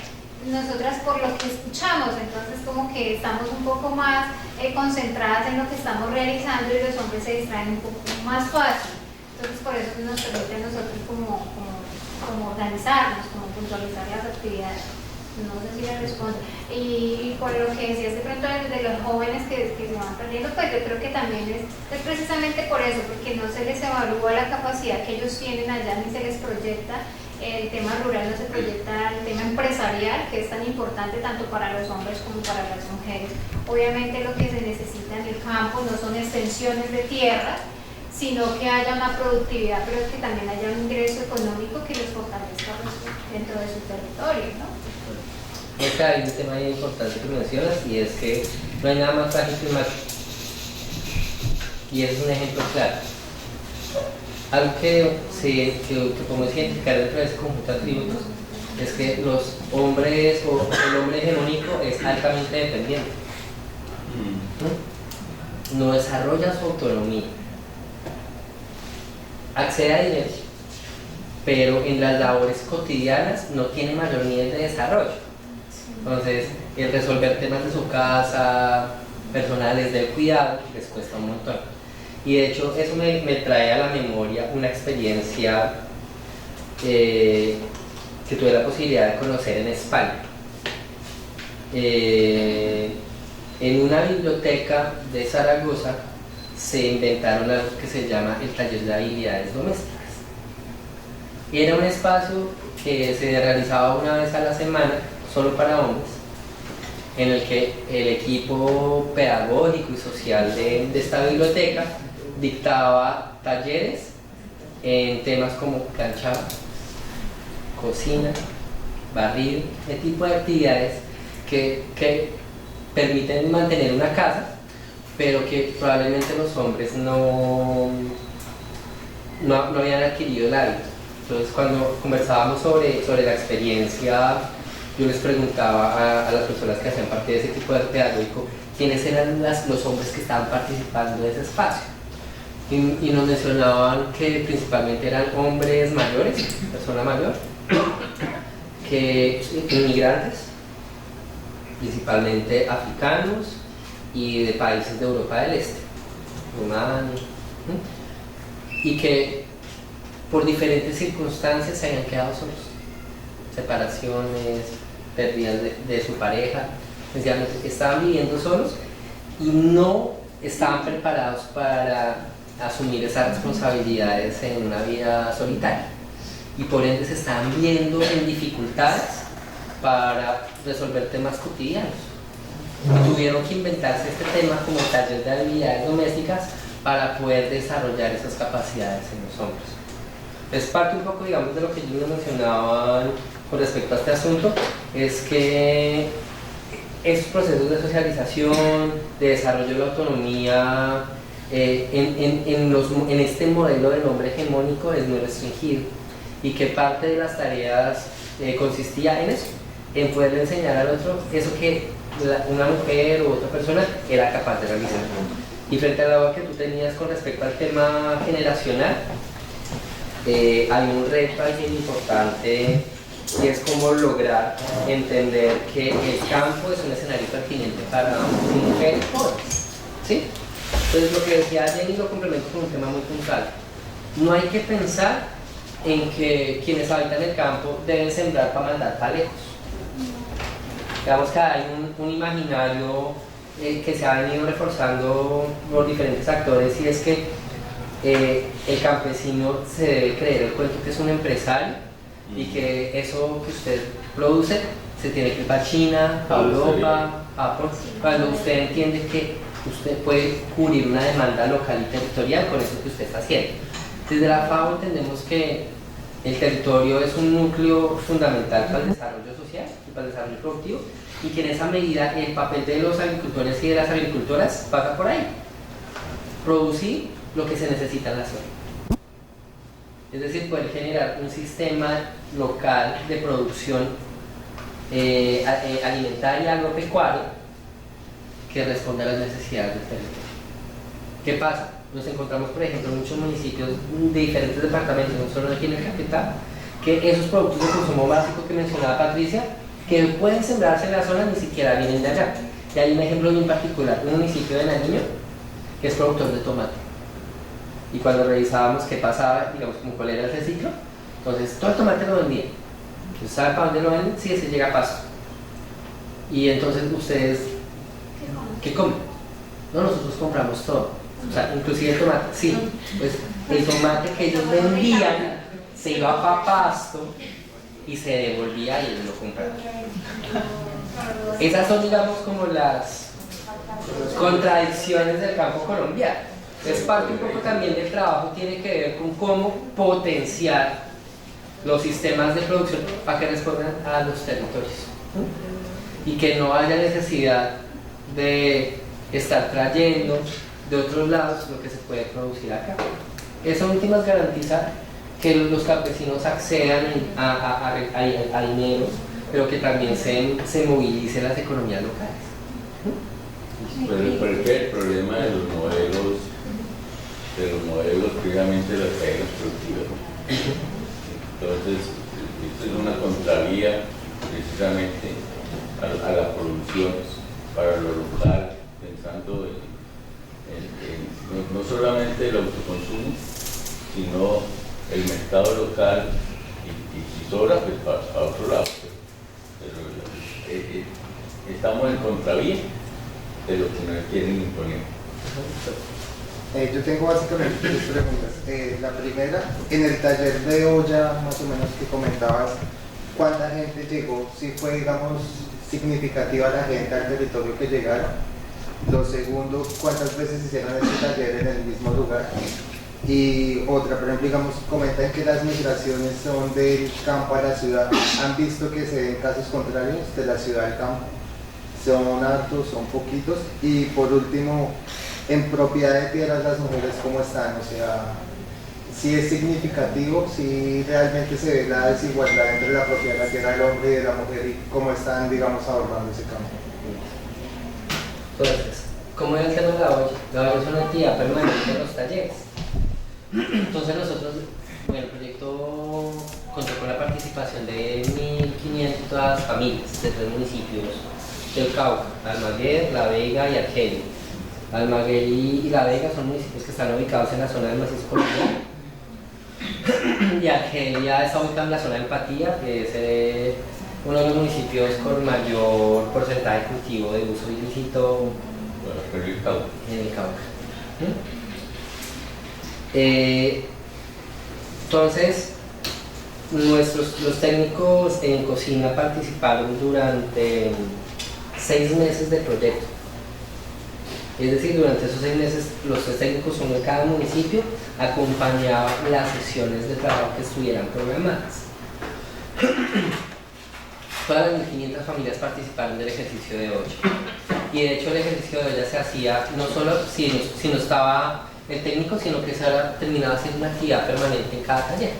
nosotras por lo que escuchamos. Entonces como que estamos un poco más concentradas en lo que estamos realizando, y los hombres se distraen un poco más fácil. Entonces por eso nos permite a nosotros como organizarnos, como puntualizar las actividades. No sé si le respondo. Y por lo que decías de pronto de los jóvenes que se van perdiendo, pues yo creo que también es precisamente por eso, porque no se les evalúa la capacidad que ellos tienen allá, ni se les proyecta el tema rural, no se proyecta el tema empresarial, que es tan importante tanto para los hombres como para las mujeres. Obviamente lo que se necesita en el campo no son extensiones de tierra, sino que haya una productividad, pero que también haya un ingreso económico que los fortalezca dentro de su territorio, ¿no? Hay un tema bien importante que mencionas, y es que no hay nada más frágil que un macho. Y es un ejemplo claro. Algo que podemos identificar dentro de ese conjunto de atributos es que los hombres, o el hombre hegemónico, es altamente dependiente. No desarrolla su autonomía. Accede a dinero, pero en las labores cotidianas no tiene mayor nivel de desarrollo. Entonces, el resolver temas de su casa, personales, del cuidado, les cuesta un montón. Y de hecho, eso me trae a la memoria una experiencia que tuve la posibilidad de conocer en España. En una biblioteca de Zaragoza se inventaron algo que se llama el taller de habilidades domésticas. Era un espacio que se realizaba una vez a la semana, solo para hombres, en el que el equipo pedagógico y social de esta biblioteca dictaba talleres en temas como planchado, cocina, barrido, ese tipo de actividades que permiten mantener una casa, pero que probablemente los hombres no habían adquirido el hábito. Entonces, cuando conversábamos sobre la experiencia, yo les preguntaba a las personas que hacían parte de ese equipo pedagógico quiénes eran los hombres que estaban participando de ese espacio. Y nos mencionaban que principalmente eran hombres mayores, persona mayor, que inmigrantes, principalmente africanos y de países de Europa del Este. un año, y que por diferentes circunstancias se habían quedado solos, separaciones, pérdidas de su pareja, sencillamente estaban viviendo solos y no estaban preparados para asumir esas responsabilidades en una vida solitaria, y por ende se estaban viendo en dificultades para resolver temas cotidianos. Y tuvieron que inventarse este tema como taller de habilidades domésticas para poder desarrollar esas capacidades en los hombres. Es parte un poco, digamos, de lo que yo mencionaba con respecto a este asunto, es que esos procesos de socialización, de desarrollo de la autonomía en este modelo del hombre hegemónico es muy restringido, y que parte de las tareas consistía en eso, en poderle enseñar al otro eso que una mujer u otra persona era capaz de realizar. Y frente a la que tú tenías con respecto al tema generacional, hay un reto ahí bien importante, y es cómo lograr entender que el campo es un escenario pertinente para mujeres jóvenes, ¿sí? Entonces lo que decía Jenny lo complemento con un tema muy puntual. No hay que pensar en que quienes habitan el campo deben sembrar para mandar para lejos. Digamos que hay un imaginario que se ha venido reforzando por diferentes actores, y es que el campesino se debe creer el cuento que es un empresario, y que eso que usted produce se tiene que ir para China, para Europa, cuando usted entiende que usted puede cubrir una demanda local y territorial con eso que usted está haciendo. Desde la FAO entendemos que el territorio es un núcleo fundamental para el desarrollo social y para el desarrollo productivo, y que en esa medida el papel de los agricultores y de las agricultoras pasa por ahí: producir lo que se necesita en la zona. Es decir, poder generar un sistema local de producción alimentaria, agropecuaria, que responda a las necesidades del territorio. ¿Qué pasa? Nos encontramos, por ejemplo, en muchos municipios de diferentes departamentos, no solo aquí en el capital, que esos productos de consumo básico que mencionaba Patricia, que pueden sembrarse en la zona, ni siquiera vienen de allá. Y hay un ejemplo bien particular, un municipio de Nariño, que es productor de tomate. Y cuando revisábamos qué pasaba, digamos, como cuál era ese ciclo, entonces todo el tomate lo vendía. ¿Usted sabe para dónde lo venden? Sí, ese llega a Pasto. Y entonces ustedes, ¿qué comen? No, nosotros compramos todo. O sea, inclusive el tomate, sí. Pues el tomate que ellos vendían se iba para Pasto y se devolvía y ellos lo compraban. Esas son, digamos, como las contradicciones del campo colombiano. Es parte un poco también del trabajo, tiene que ver con cómo potenciar los sistemas de producción para que respondan a los territorios, y que no haya necesidad de estar trayendo de otros lados lo que se puede producir acá. Eso en últimas garantiza que los campesinos accedan a dinero, pero que también se movilicen las economías locales. Pero es que el problema de los modelos precisamente de las cadenas productivas. Entonces, esto es una contravía precisamente a la producción para lo local, pensando no solamente el autoconsumo, sino el mercado local, y si sobra, pues para otro lado. Pero estamos en contravía de lo que nos quieren imponer. Yo tengo básicamente tres preguntas. La primera, en el taller de olla, más o menos que comentabas, ¿cuánta gente llegó? ¿Sí fue, digamos, significativa la gente al territorio que llegaron? Lo segundo, ¿cuántas veces hicieron este taller en el mismo lugar? Y otra, por ejemplo, digamos, comentan que las migraciones son del campo a la ciudad. ¿Han visto que se den casos contrarios de la ciudad al campo? ¿Son hartos, son poquitos? Y por último, en propiedad de tierras, las mujeres, ¿cómo están? O sea, si es significativo, si realmente se ve la desigualdad entre la propiedad de la tierra del hombre y de la mujer, y cómo están, digamos, abordando ese campo. Entonces, ¿cómo era el tema de la olla? La olla es una actividad permanente en los talleres. Entonces nosotros, bueno, el proyecto contó con la participación de 1.500 familias de 3 municipios del Cauca: Almaguer, La Vega y Argelia. Almaguer y La Vega son municipios que están ubicados en la zona del macizo colombiano. Y Argelia está ubicado en la zona de Empatía, que es uno de los municipios con mayor porcentaje de cultivo de uso ilícito en el Cauca. Entonces, los técnicos en cocina participaron durante 6 meses del proyecto. Es decir, durante esos 6 meses, los 3 técnicos, uno de cada municipio, acompañaban las sesiones de trabajo que estuvieran programadas. Todas las 1.500 familias participaron del ejercicio de olla. Y de hecho el ejercicio de olla se hacía no solo si no estaba el técnico, sino que se terminaba siendo una actividad permanente en cada taller.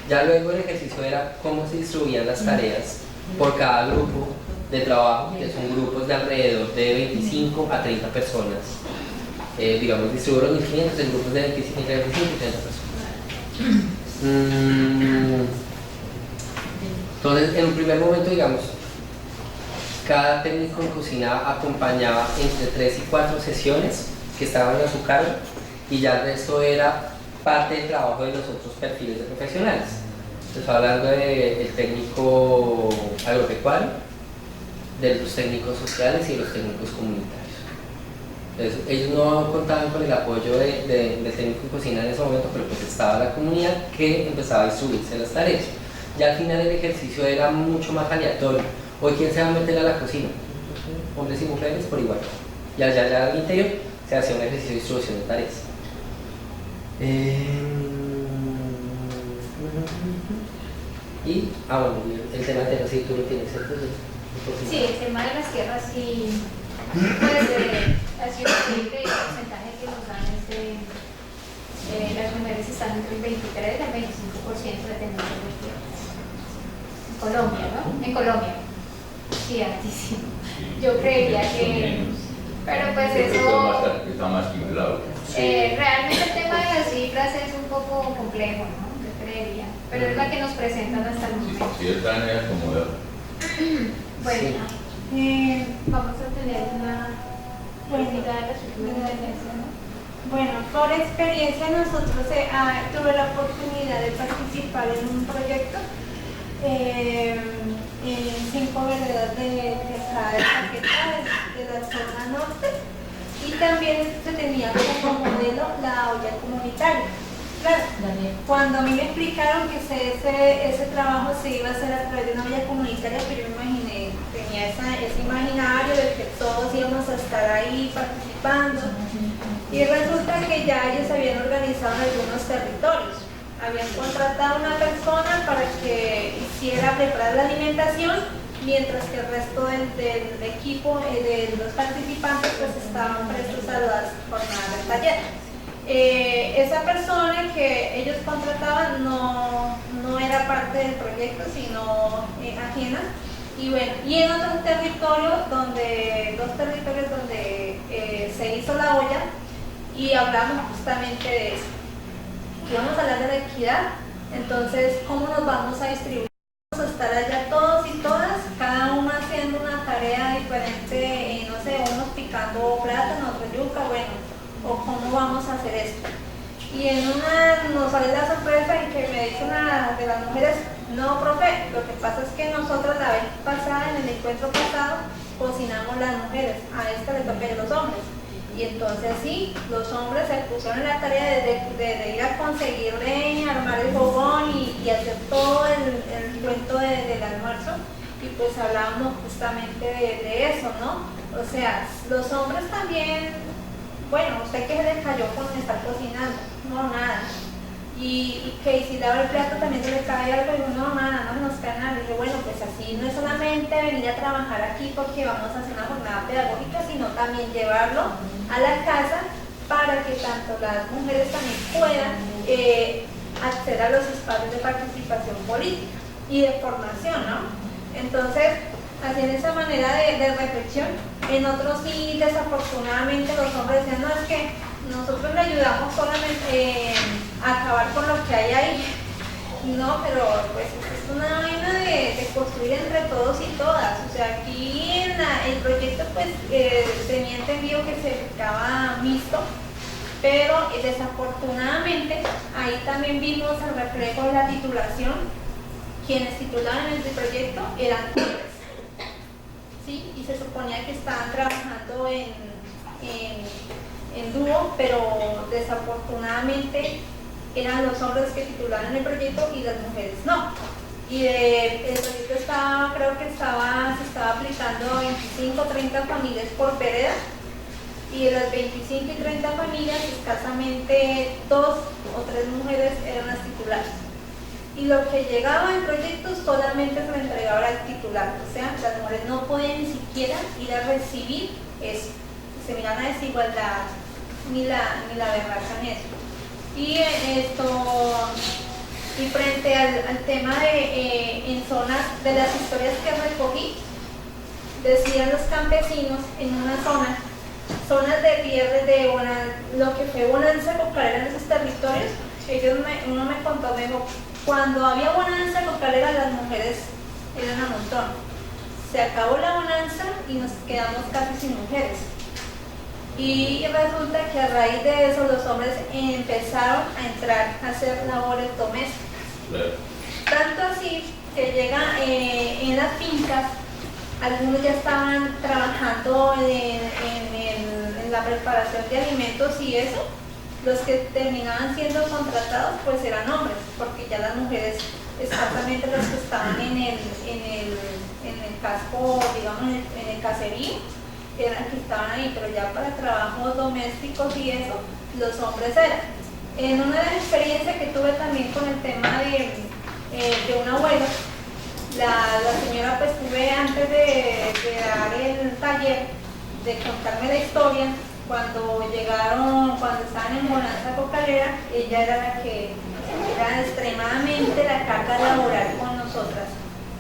Ya luego el ejercicio era cómo se distribuían las tareas por cada grupo de trabajo, que son grupos de alrededor de 25 a 30 personas. Digamos, distribuir los 1.500 en grupos de 25 y 30 personas. Entonces, en un primer momento, digamos, cada técnico en cocina acompañaba entre 3 y 4 sesiones que estaban a su cargo, y ya el resto era parte del trabajo de los otros perfiles de profesionales. Estoy hablando del técnico agropecuario, de los técnicos sociales y de los técnicos comunitarios. Entonces, ellos no contaban con el apoyo del técnico en cocina en ese momento, pero pues estaba la comunidad que empezaba a distribuirse las tareas. Ya al final el ejercicio era mucho más aleatorio. Hoy, ¿quién se va a meter a la cocina? Hombres y mujeres por igual. Ya al interior se hacía un ejercicio de distribución de tareas. Bueno, el tema de tierras, sí, tú lo tienes, ¿cierto? Sí, el tema de las tierras sí, pues ha sido increíble el porcentaje que nos dan las mujeres están entre el 23 y el 25% de tenencia de tierras. En Colombia, ¿no? En Colombia. Sí, altísimo. Yo creería que... Pero pues eso... Está más inflado. Realmente el tema de las cifras es un poco complejo, ¿no? Yo creería. Pero es la que nos presentan hasta el momento. Sí, están acomodados. Bueno, vamos a tener una política de la supervivencia, ¿no? Bueno, por experiencia nosotros tuve la oportunidad de participar en un proyecto en 5 veredas de acá de Caquetá, de la zona norte, y también se tenía como modelo la olla comunitaria. Claro, cuando a mí me explicaron que ese trabajo se iba a hacer a través de una olla comunitaria, pues yo me imaginé, tenía ese imaginario de que todos íbamos a estar ahí participando, y resulta que ya ellos habían organizado en algunos territorios, habían contratado a una persona para que hiciera preparar la alimentación, mientras que el resto del equipo de los participantes pues estaban prestos a las jornadas del taller. Esa persona que ellos contrataban no era parte del proyecto, sino ajena. Y bueno, y en otros territorios donde se hizo la olla, y hablamos justamente de eso. Y vamos a hablar de la equidad. Entonces, ¿cómo nos vamos a distribuir? Vamos a estar allá todos y todas, cada uno haciendo una tarea diferente, no sé, unos picando plátano, otros yuca, bueno, o cómo vamos a hacer esto. Y en una nos sale la sorpresa en que me dice una de las mujeres, no, profe, lo que pasa es que nosotros la vez pasada, en el encuentro pasado, cocinamos las mujeres, a esta le toca a los hombres. Y entonces sí, los hombres se pusieron en la tarea de ir a conseguir leña, armar el fogón y hacer todo el cuento del almuerzo. Y pues hablábamos justamente de eso, ¿no? O sea, los hombres también, bueno, ¿usted qué se les cayó con estar cocinando? No, nada. Y que si lava el plato también se le cae algo, y no, nada, no nos cae nada. Y yo, bueno, pues así no es solamente venir a trabajar aquí porque vamos a hacer una jornada pedagógica, sino también llevarlo a la casa para que tanto las mujeres también puedan acceder a los espacios de participación política y de formación, ¿no? Entonces, así en esa manera de reflexión. En otros sí, desafortunadamente, los hombres decían, no, es que nosotros le ayudamos solamente a acabar con lo que hay ahí. No, pero pues es una vaina de construir entre todos y todas. O sea, aquí en el proyecto pues tenía entendido que se estaba mixto, pero desafortunadamente ahí también vimos el reflejo de la titulación. Quienes titulaban el proyecto eran hombres, ¿sí? Y se suponía que estaban trabajando en dúo, pero desafortunadamente eran los hombres que titulaban el proyecto y las mujeres no. Y el proyecto creo que se estaba aplicando a 25 o 30 familias por vereda, y de las 25 y 30 familias escasamente 2 o 3 mujeres eran las titulares. Y lo que llegaba en proyectos solamente se le entregaba al titular, o sea, las mujeres no podían ni siquiera ir a recibir eso. Se mira la desigualdad, ni la berraca en eso. Y y frente al tema de en zonas de las historias que recogí, decían los campesinos en una zonas de tierra de lo que fue bonanza cocalera en esos territorios. Uno me contó, me dijo, cuando había bonanza cocalera las mujeres eran a montón. Se acabó la bonanza y nos quedamos casi sin mujeres. Y resulta que a raíz de eso los hombres empezaron a entrar a hacer labores domésticas. Tanto así que llega en las fincas, algunos ya estaban trabajando en la preparación de alimentos y eso. Los que terminaban siendo contratados pues eran hombres, porque ya las mujeres, exactamente los que estaban en el casco, digamos en el caserío, eran que estaban ahí, pero ya para trabajos domésticos y eso, los hombres eran. En una de las experiencias que tuve también con el tema de una abuela, la señora pues tuve antes de dar el taller, de contarme la historia, cuando estaban en bonanza cocalera, ella era la que era extremadamente la carga laboral con nosotras,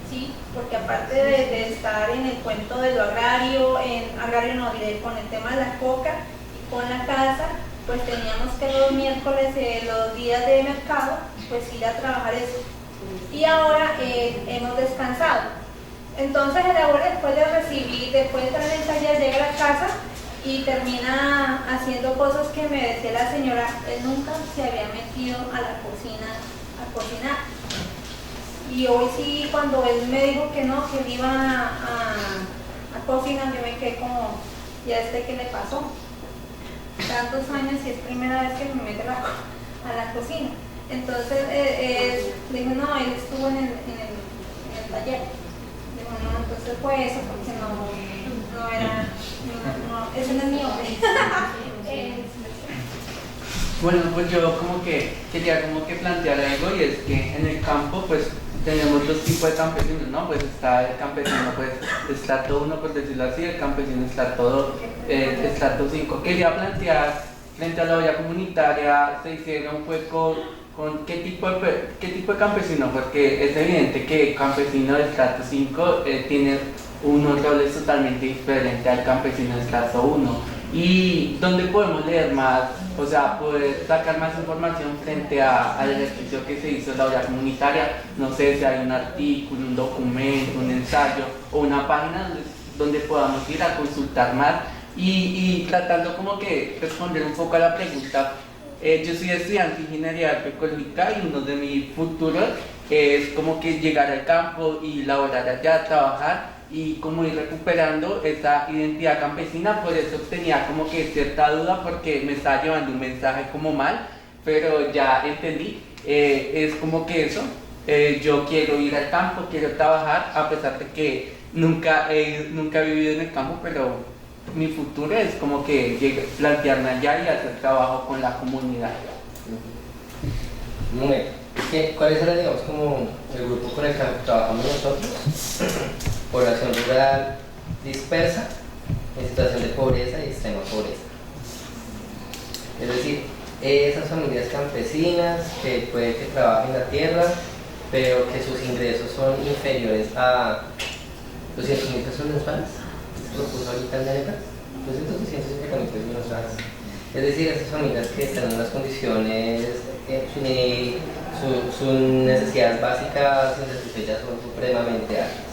¿sí? Porque aparte de estar en el cuento de lo agrario, con el tema de la coca y con la casa, pues teníamos que los miércoles, los días de mercado, pues ir a trabajar eso. Y ahora hemos descansado. Entonces el abuelo después de entrar en el taller, llega a la casa y termina haciendo cosas que me decía la señora, él nunca se había metido a la cocina a cocinar. Y hoy sí, cuando él me dijo que no, que él iba a cocinar, yo me quedé como, ¿ya qué le pasó? Tantos años y es primera vez que me mete a la cocina. Entonces dijo, no, él estuvo en el taller. Dijo, no, entonces fue eso, porque no era, ese no es mi hombre. Bueno, pues yo como que quería plantear algo, y es que en el campo pues tenemos dos tipos de campesinos, ¿no? Pues está el campesino pues estrato 1, por decirlo así, el campesino estrato 5. Quería plantear, frente a la olla comunitaria, se hicieron pues con qué tipo de campesino, porque es evidente que el campesino de estrato 5 tiene unos roles totalmente diferentes al campesino de estrato 1. Y donde podemos leer más, o sea, poder sacar más información frente al ejercicio que se hizo en la olla comunitaria. No sé si hay un artículo, un documento, un ensayo o una página donde podamos ir a consultar más y tratando como que responder un poco a la pregunta. Yo soy estudiante de ingeniería agroecológica y uno de mis futuros es como que llegar al campo y laborar allá, trabajar y como ir recuperando esa identidad campesina. Por eso tenía como que cierta duda, porque me estaba llevando un mensaje como mal, pero ya entendí, es como que eso, yo quiero ir al campo, quiero trabajar, a pesar de que nunca he vivido en el campo, pero mi futuro es como que plantearme allá y hacer trabajo con la comunidad. Muy bien. ¿Cuáles eran, digamos, como el grupo con el que trabajamos nosotros? Población rural dispersa, en situación de pobreza y extrema pobreza. Es decir, esas familias campesinas que puede que trabajen la tierra, pero que sus ingresos son inferiores a 200.000 pesos mensuales. Lo puso ahorita en la letra, 250.000 pesos mensuales. Es decir, esas familias que están en unas condiciones, sus necesidades básicas insatisfechas son supremamente altas.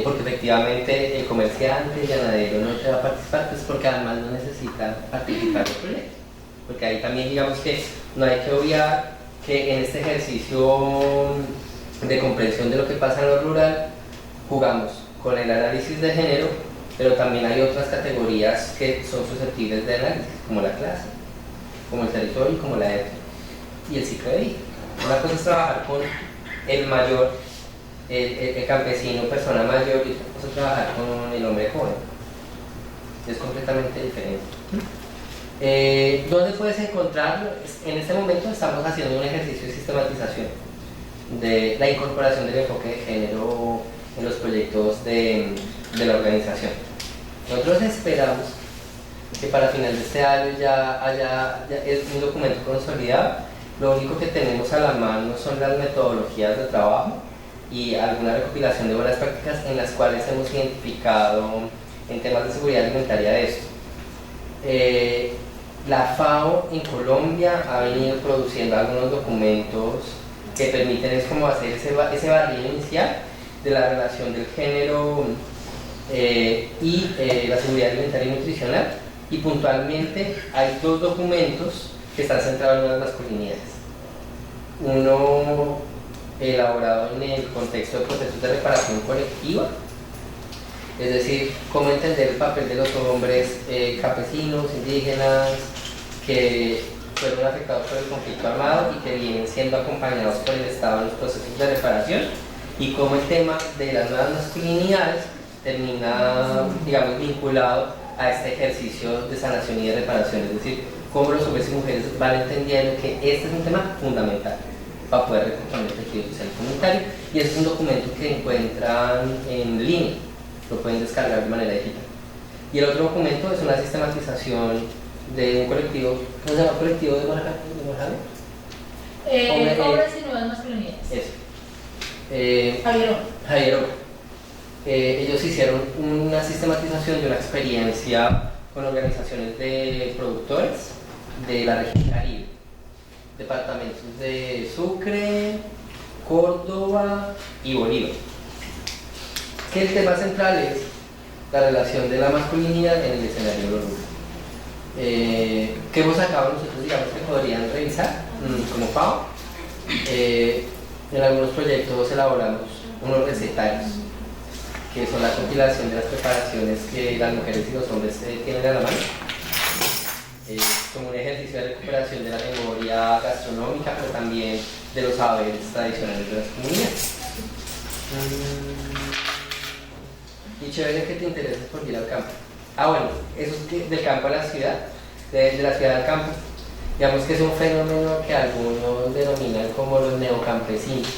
Porque efectivamente el comerciante, el ganadero no te va a participar, pues porque además no necesita participar del proyecto. Porque ahí también digamos que no hay que obviar que en este ejercicio de comprensión de lo que pasa en lo rural, jugamos con el análisis de género, pero también hay otras categorías que son susceptibles de análisis, como la clase, como el territorio, como la etnia y el ciclo de vida. Una cosa es trabajar con el mayor, el campesino, persona mayor, y otra cosa es trabajar con el hombre joven. Es completamente diferente. ¿Dónde puedes encontrarlo? En este momento estamos haciendo un ejercicio de sistematización de la incorporación del enfoque de género en los proyectos de la organización. Nosotros esperamos que para final de este año ya es un documento consolidado. Lo único que tenemos a la mano son las metodologías de trabajo y alguna recopilación de buenas prácticas en las cuales hemos identificado en temas de seguridad alimentaria esto. La FAO en Colombia ha venido produciendo algunos documentos que permiten es como hacer ese barrido inicial de la relación del género y la seguridad alimentaria y nutricional, y puntualmente hay dos documentos que están centrados en las masculinidades. Uno elaborado en el contexto de procesos de reparación colectiva, es decir, cómo entender el papel de los hombres campesinos, indígenas, que fueron afectados por el conflicto armado y que vienen siendo acompañados por el Estado en los procesos de reparación, y cómo el tema de las nuevas masculinidades termina, digamos, vinculado a este ejercicio de sanación y de reparación, es decir, cómo los hombres y mujeres van entendiendo que este es un tema fundamental para poder recomponer el tejido social y comunitario, y es un documento que encuentran en línea, lo pueden descargar de manera digital. Y el otro documento es una sistematización de un colectivo, ¿cómo se llama? ¿Colectivo de Mojave? Hombres y nuevas masculinidades. Eso. Javier. Ellos hicieron una sistematización de una experiencia con organizaciones de productores de la región Caribe, departamentos de Sucre, Córdoba y Bolívar. Que el tema central es la relación de la masculinidad en el escenario rural. ¿Qué hemos sacado nosotros, digamos, que podrían revisar como FAO? En algunos proyectos elaboramos unos recetarios, que son la compilación de las preparaciones que las mujeres y los hombres tienen a la mano, como un ejercicio de recuperación de la memoria gastronómica, pero también de los saberes tradicionales de las comunidades. Y chévere que te intereses por ir al campo. Bueno, eso es que del campo a la ciudad, de la ciudad al campo, digamos que es un fenómeno que algunos denominan como los neocampesinos,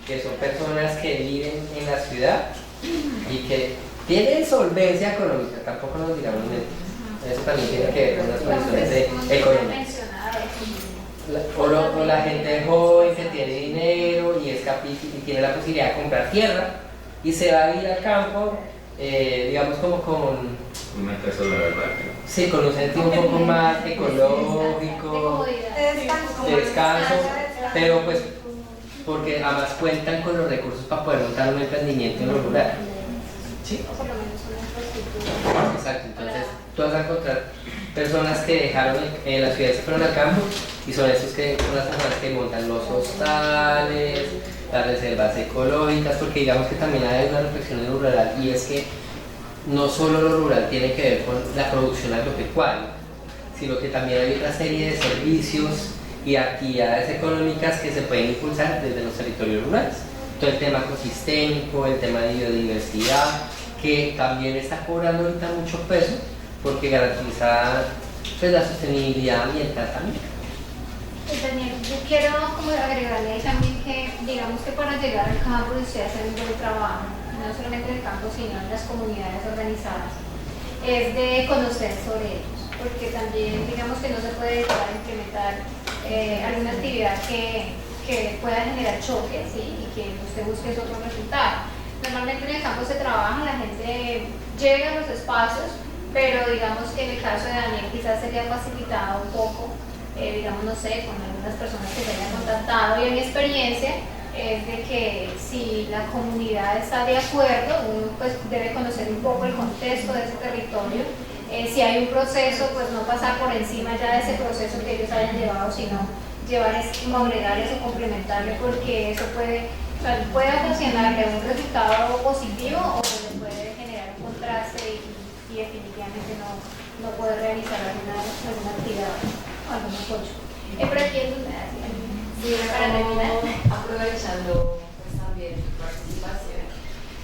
que son personas que viven en la ciudad y que tienen solvencia económica, tampoco nos digamos eso también tiene que ver con las condiciones económicas. O la gente joven que tiene dinero y y tiene la posibilidad de comprar tierra y se va a ir al campo, digamos como con una casa de la verdad. Sí, con un sentido un poco más ecológico, de descanso, pero pues porque además cuentan con los recursos para poder montar un emprendimiento en lo rural. ¿Sí? Exacto, entonces tú vas a encontrar personas que dejaron la ciudad y se fueron al campo, y son estos que son las personas que montan los hostales, las reservas ecológicas, porque digamos que también hay una reflexión en lo rural, y es que no solo lo rural tiene que ver con la producción agropecuaria, sino que también hay otra serie de servicios y actividades económicas que se pueden impulsar desde los territorios rurales. Todo el tema ecosistémico, el tema de biodiversidad, que también está cobrando ahorita mucho peso porque garantiza pues, la sostenibilidad ambiental también. Daniel, yo quiero como agregarle ahí también que digamos que para llegar al campo y usted hacer un buen trabajo, no solamente en el campo sino en las comunidades organizadas, es de conocer sobre ellos, porque también digamos que no se puede dedicar a implementar alguna actividad que pueda generar choques y que usted busque otro resultado. Normalmente en el campo se trabaja, la gente llega a los espacios, pero digamos que en el caso de Daniel quizás se le ha facilitado un poco, digamos, no sé, con algunas personas que se hayan contactado, y en mi experiencia es de que si la comunidad está de acuerdo, uno pues debe conocer un poco el contexto de ese territorio. Si hay un proceso, pues no pasar por encima ya de ese proceso que ellos hayan llevado, sino llevar agregarles o complementarle, porque eso puede ocasionarle un resultado positivo o le puede generar un contraste y definitivamente no poder realizar alguna actividad o algún apoyo. Pero aquí es donde sí, para terminar, aprovechando pues también tu participación,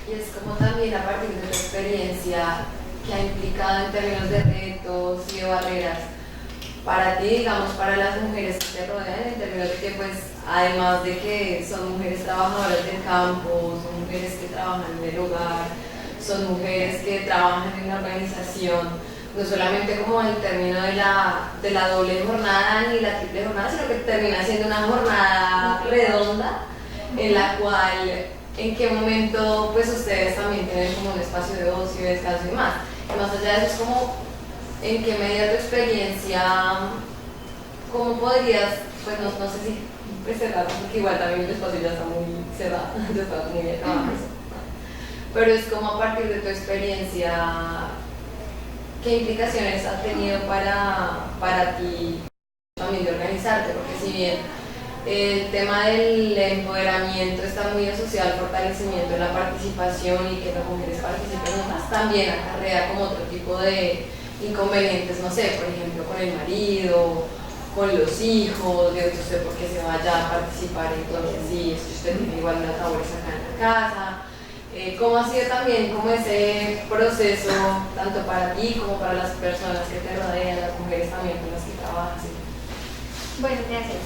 y es como también a partir de tu experiencia que ha implicado en términos de retos y de barreras para ti, digamos, para las mujeres que te rodean, en términos de que pues además de que son mujeres trabajadoras del campo, son mujeres que trabajan en el hogar, son mujeres que trabajan en una organización, no solamente como en el término de la doble jornada ni la triple jornada, sino que termina siendo una jornada redonda en la cual en qué momento pues ustedes también tienen como un espacio de ocio, de descanso y más. Y más allá de eso es como en qué medida tu experiencia, cómo podrías, pues no sé si pues cerrar, porque igual también mi espacio ya está muy cerrado, ya está muy bien acabado, pero es como a partir de tu experiencia, ¿qué implicaciones ha tenido para ti también de organizarte? Porque si bien el tema del empoderamiento está muy asociado al fortalecimiento de la participación y que las mujeres participen más, también acarrea como otro tipo de inconvenientes, no sé, por ejemplo, con el marido, con los hijos, de usted por qué se vaya a participar, entonces sí, usted tiene igual una labores acá en la casa. ¿Cómo ha sido también como ese proceso, tanto para ti como para las personas que te rodean, las mujeres también con las que trabajas? Bueno, gracias.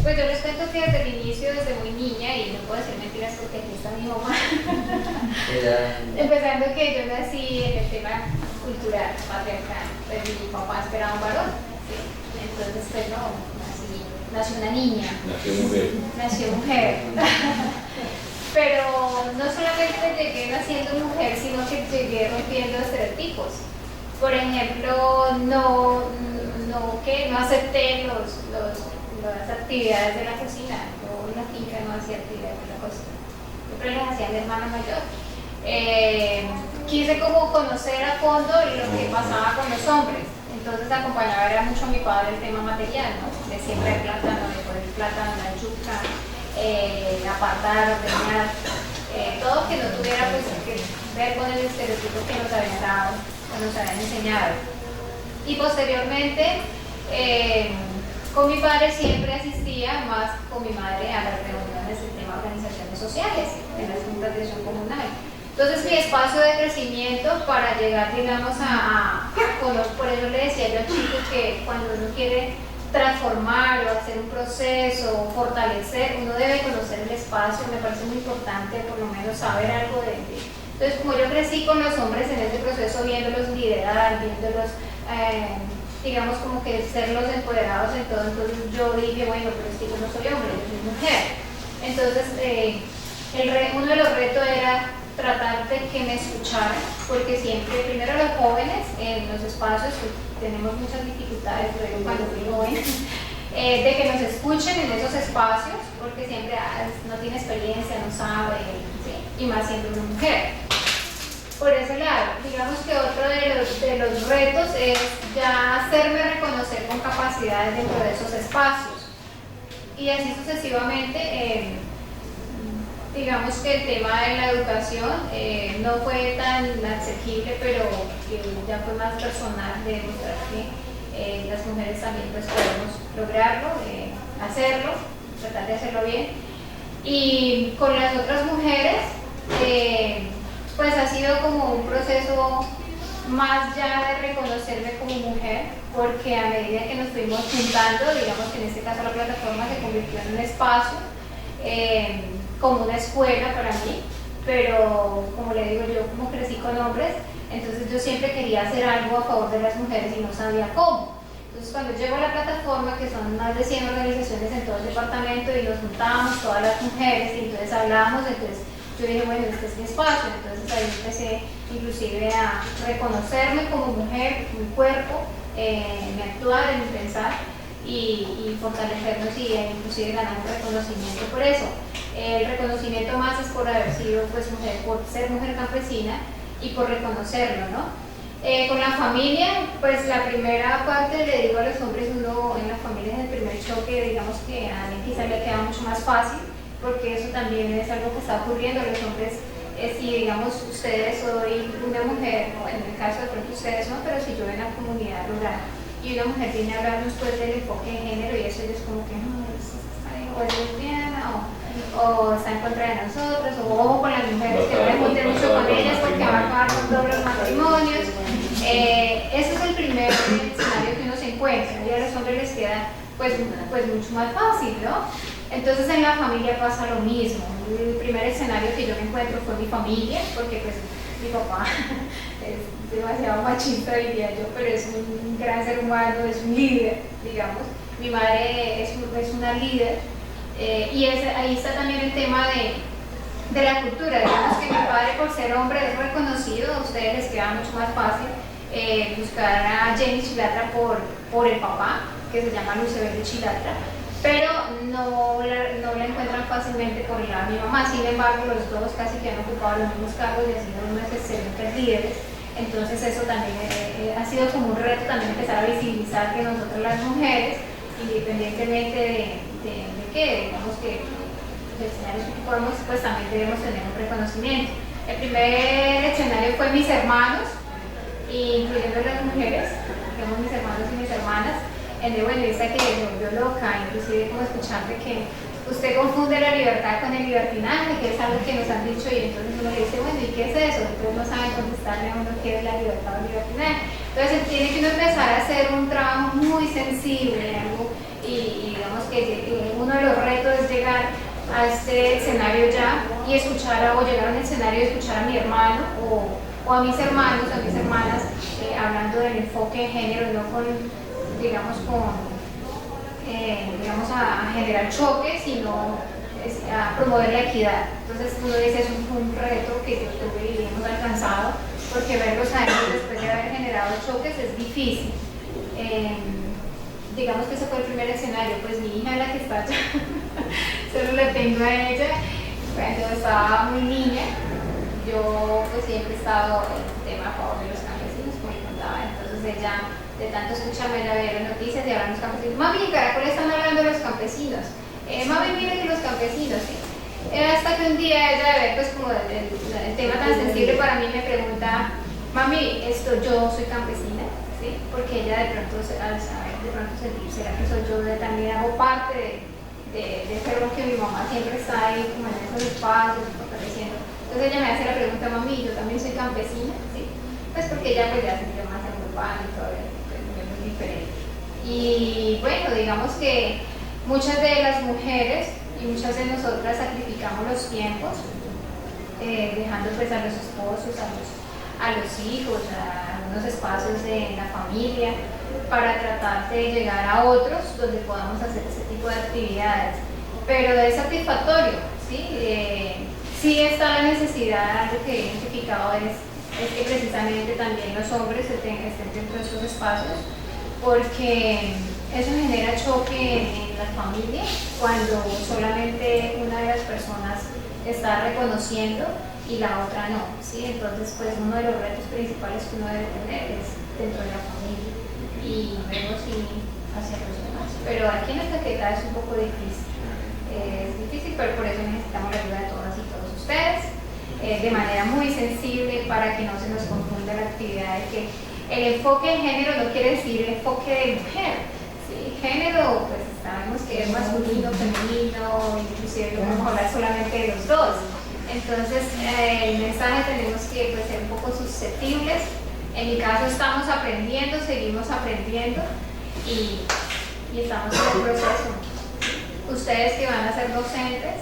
Pues yo les cuento que desde el inicio, desde muy niña, y no puedo decir mentiras porque aquí está mi mamá, empezando que yo nací en el tema cultural, patriarcal, pues mi papá esperaba un varón, ¿sí? Entonces pues no, nació una niña. Nació mujer. Pero no solamente llegué naciendo mujer, sino que llegué rompiendo estereotipos. Por ejemplo, no acepté las actividades de la cocina. Yo en la finca no hacía actividades de la cocina. Siempre las hacía mi hermana mayor. Quise como conocer a fondo lo que pasaba con los hombres. Entonces acompañaba era mucho a mi padre el tema material, ¿no? De siempre el plátano, de poner el plátano, la yuca, apartar, ordenar, todo que no tuviera pues que ver con el estereotipo que nos habían dado o nos habían enseñado. Y posteriormente con mi padre siempre asistía, más con mi madre, a las reuniones del tema de organizaciones sociales en las juntas de acción comunal. Entonces mi espacio de crecimiento para llegar, digamos, a conocer, por eso le decía yo al chico que cuando uno quiere transformar o hacer un proceso o fortalecer, uno debe conocer el espacio, me parece muy importante por lo menos saber algo de él. Entonces como yo crecí con los hombres en este proceso, viéndolos liderar, viéndolos digamos como que ser los empoderados en todo, entonces yo dije, bueno, pero es que yo no soy hombre, yo soy mujer. Entonces uno de los retos era tratar de que me escucharan, porque siempre, primero los jóvenes en los espacios, pues, tenemos muchas dificultades, luego cuando fui joven, de que nos escuchen en esos espacios, porque siempre no tiene experiencia, no sabe, ¿sí? Y más siendo una mujer. Por ese lado, digamos que otro de los retos es ya hacerme reconocer con capacidades dentro de esos espacios. Y así sucesivamente, digamos que el tema de la educación no fue tan asequible, pero ya fue más personal de demostrar que las mujeres también pues podemos lograrlo, hacerlo, tratar de hacerlo bien. Y con las otras mujeres, pues ha sido como un proceso más ya de reconocerme como mujer, porque a medida que nos fuimos juntando, digamos que en este caso la plataforma se convirtió en un espacio, como una escuela para mí, pero como le digo, yo como crecí con hombres, entonces yo siempre quería hacer algo a favor de las mujeres y no sabía cómo. Entonces cuando llego a la plataforma, que son más de 100 organizaciones en todo el departamento y nos juntamos todas las mujeres y entonces hablamos, entonces yo dije, bueno, este es mi espacio. Entonces ahí empecé inclusive a reconocerme como mujer, mi cuerpo, mi actuar, en mi pensar y fortalecernos y inclusive ganar un reconocimiento por eso. El reconocimiento más es por haber sido pues mujer, por ser mujer campesina y por reconocerlo, ¿no? Con la familia, pues la primera parte le digo a los hombres, uno en la familia es el primer choque, digamos que a mí quizá le queda mucho más fácil, porque eso también es algo que está ocurriendo. Los hombres, si digamos ustedes, soy una mujer, o en el caso de pronto ustedes no, pero si yo en la comunidad rural y una mujer viene a hablarnos pues del enfoque de género y eso ellos como que no, o es lesbiana o está en contra de nosotros, o ojo con las mujeres que no les junten mucho con ellas porque van a acabar con todos los matrimonios. Ese es el primer escenario que uno se encuentra y a los hombres les queda pues mucho más fácil, ¿no? Entonces en la familia pasa lo mismo. El primer escenario que yo me encuentro fue mi familia, porque pues mi papá es demasiado machista, diría yo, pero es un gran ser humano, es un líder, digamos. Mi madre es una líder y ahí está también el tema de la cultura. Digamos que mi padre, por ser hombre, es reconocido, a ustedes les queda mucho más fácil buscar a Jenny Chilatra por el papá, que se llama Lucebelio Chilatra, pero no la encuentran fácilmente por mi mamá. Sin embargo, los dos casi que han ocupado los mismos cargos y han sido unos excelentes líderes. Entonces eso también ha sido como un reto también empezar a visibilizar que nosotros las mujeres, independientemente de qué, digamos que los escenarios que ocupamos, pues también debemos tener un reconocimiento. El primer escenario fue mis hermanos, incluyendo las mujeres, digamos mis hermanos y mis hermanas, de bueno, esa que me volvió loca, inclusive como escuchar de que usted confunde la libertad con el libertinaje, que es algo que nos han dicho, y entonces uno le dice, bueno, ¿y qué es eso? Entonces no saben contestarle a uno qué es la libertad o el libertinaje. Entonces tiene que uno empezar a hacer un trabajo muy sensible, y digamos que uno de los retos es llegar a este escenario ya y escuchar, o llegar a un escenario y escuchar a mi hermano o a mis hermanos, a mis hermanas, hablando del enfoque de género, no con, digamos, a generar choques, sino a promover la equidad. Entonces uno dice, es un reto que yo tuve y hemos alcanzado, porque ver los años después de haber generado choques es difícil. Digamos que ese fue el primer escenario. Pues mi hija, la que está allá, solo le tengo a ella, cuando estaba muy niña, yo pues siempre he estado en el tema a favor de los campesinos, como contaba. Entonces ella, de tanto escucharme ver las noticias y hablar de los campesinos, mami, en Caracol están hablando de los campesinos, mami, miren que los campesinos, ¿sí? Hasta que un día ella, de ver pues como el tema tan sensible para mí, me pregunta, mami, yo soy campesina, ¿sí? Porque ella de pronto, al saber de pronto sentir, ¿será que soy yo? También hago parte de ese rol que mi mamá siempre está ahí como en esos espacios, fortaleciendo. Entonces ella me hace la pregunta, mami, yo también soy campesina, ¿sí? Pues porque ella pues ya se sintió más en urbano y todo eso, pues muy diferente. Y bueno, digamos que muchas de las mujeres y muchas de nosotras sacrificamos los tiempos, dejando pues a los esposos, a los hijos, a algunos espacios de la familia, para tratar de llegar a otros donde podamos hacer ese tipo de actividades. Pero es satisfactorio, ¿sí? Sí está la necesidad, algo que he identificado es que precisamente también los hombres estén dentro de esos espacios, porque eso genera choque en la familia cuando solamente una de las personas está reconociendo y la otra no, ¿sí? Entonces pues uno de los retos principales que uno debe tener es dentro de la familia y luego sí hacia los demás. Pero aquí en esta Caquetá es un poco difícil. Es difícil, pero por eso necesitamos la ayuda de todas y todos ustedes, de manera muy sensible, para que no se nos confunda la actividad de que el enfoque de género no quiere decir enfoque de mujer, ¿sí? Género, pues sabemos que es masculino, femenino, inclusive podemos hablar solamente de los dos. Entonces el mensaje tenemos que pues, ser un poco susceptibles. En mi caso estamos aprendiendo, seguimos aprendiendo y estamos en el proceso. Ustedes que van a ser docentes,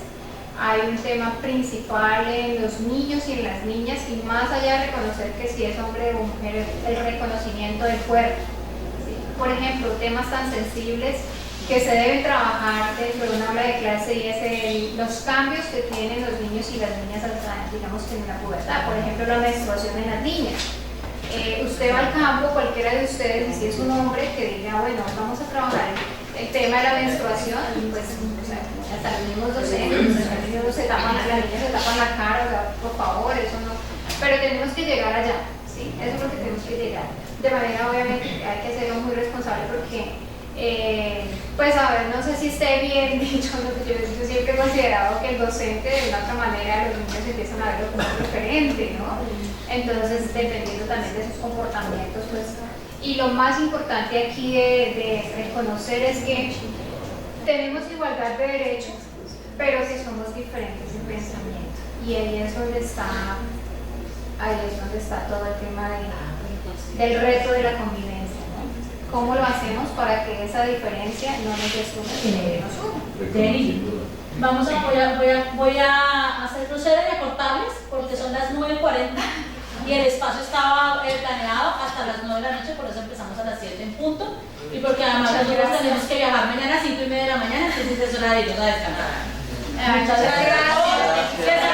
hay un tema principal en los niños y en las niñas, y más allá de reconocer que si es hombre o mujer, el reconocimiento del cuerpo, ¿sí? Por ejemplo, temas tan sensibles que se deben trabajar dentro de una aula de clase, y es los cambios que tienen los niños y las niñas hasta, digamos, que en la pubertad. Por ejemplo, la menstruación en las niñas. Usted va al campo, cualquiera de ustedes, y si es un hombre que diga, bueno, vamos a trabajar el tema de la menstruación, pues, o sea, hasta los mismos docentes, los niños se tapan, las niñas se tapan la cara, o sea, por favor, eso no. Pero tenemos que llegar allá, ¿sí? Eso es lo que tenemos que llegar. De manera, obviamente, hay que ser muy responsable porque, pues, a ver, no sé si esté bien dicho, yo siempre he considerado que el docente, de una otra manera, los niños empiezan a verlo como referente, ¿no? Entonces, dependiendo también de sus comportamientos, pues. Y lo más importante aquí de reconocer es que tenemos igualdad de derechos, pero que somos diferentes en pensamiento. Y ahí es donde está todo el tema del reto de la convivencia, ¿no? ¿Cómo lo hacemos para que esa diferencia no nos destrune, sino que nos una? Jenny, voy a hacer cruceros y acortarles porque son las 9:40 y el espacio estaba planeado hasta las 9 de la noche, por eso empezamos a las 7 en punto y porque además nosotros tenemos que viajar mañana a 5:30 de la mañana, entonces es hora de irnos a descansar. Muchas gracias.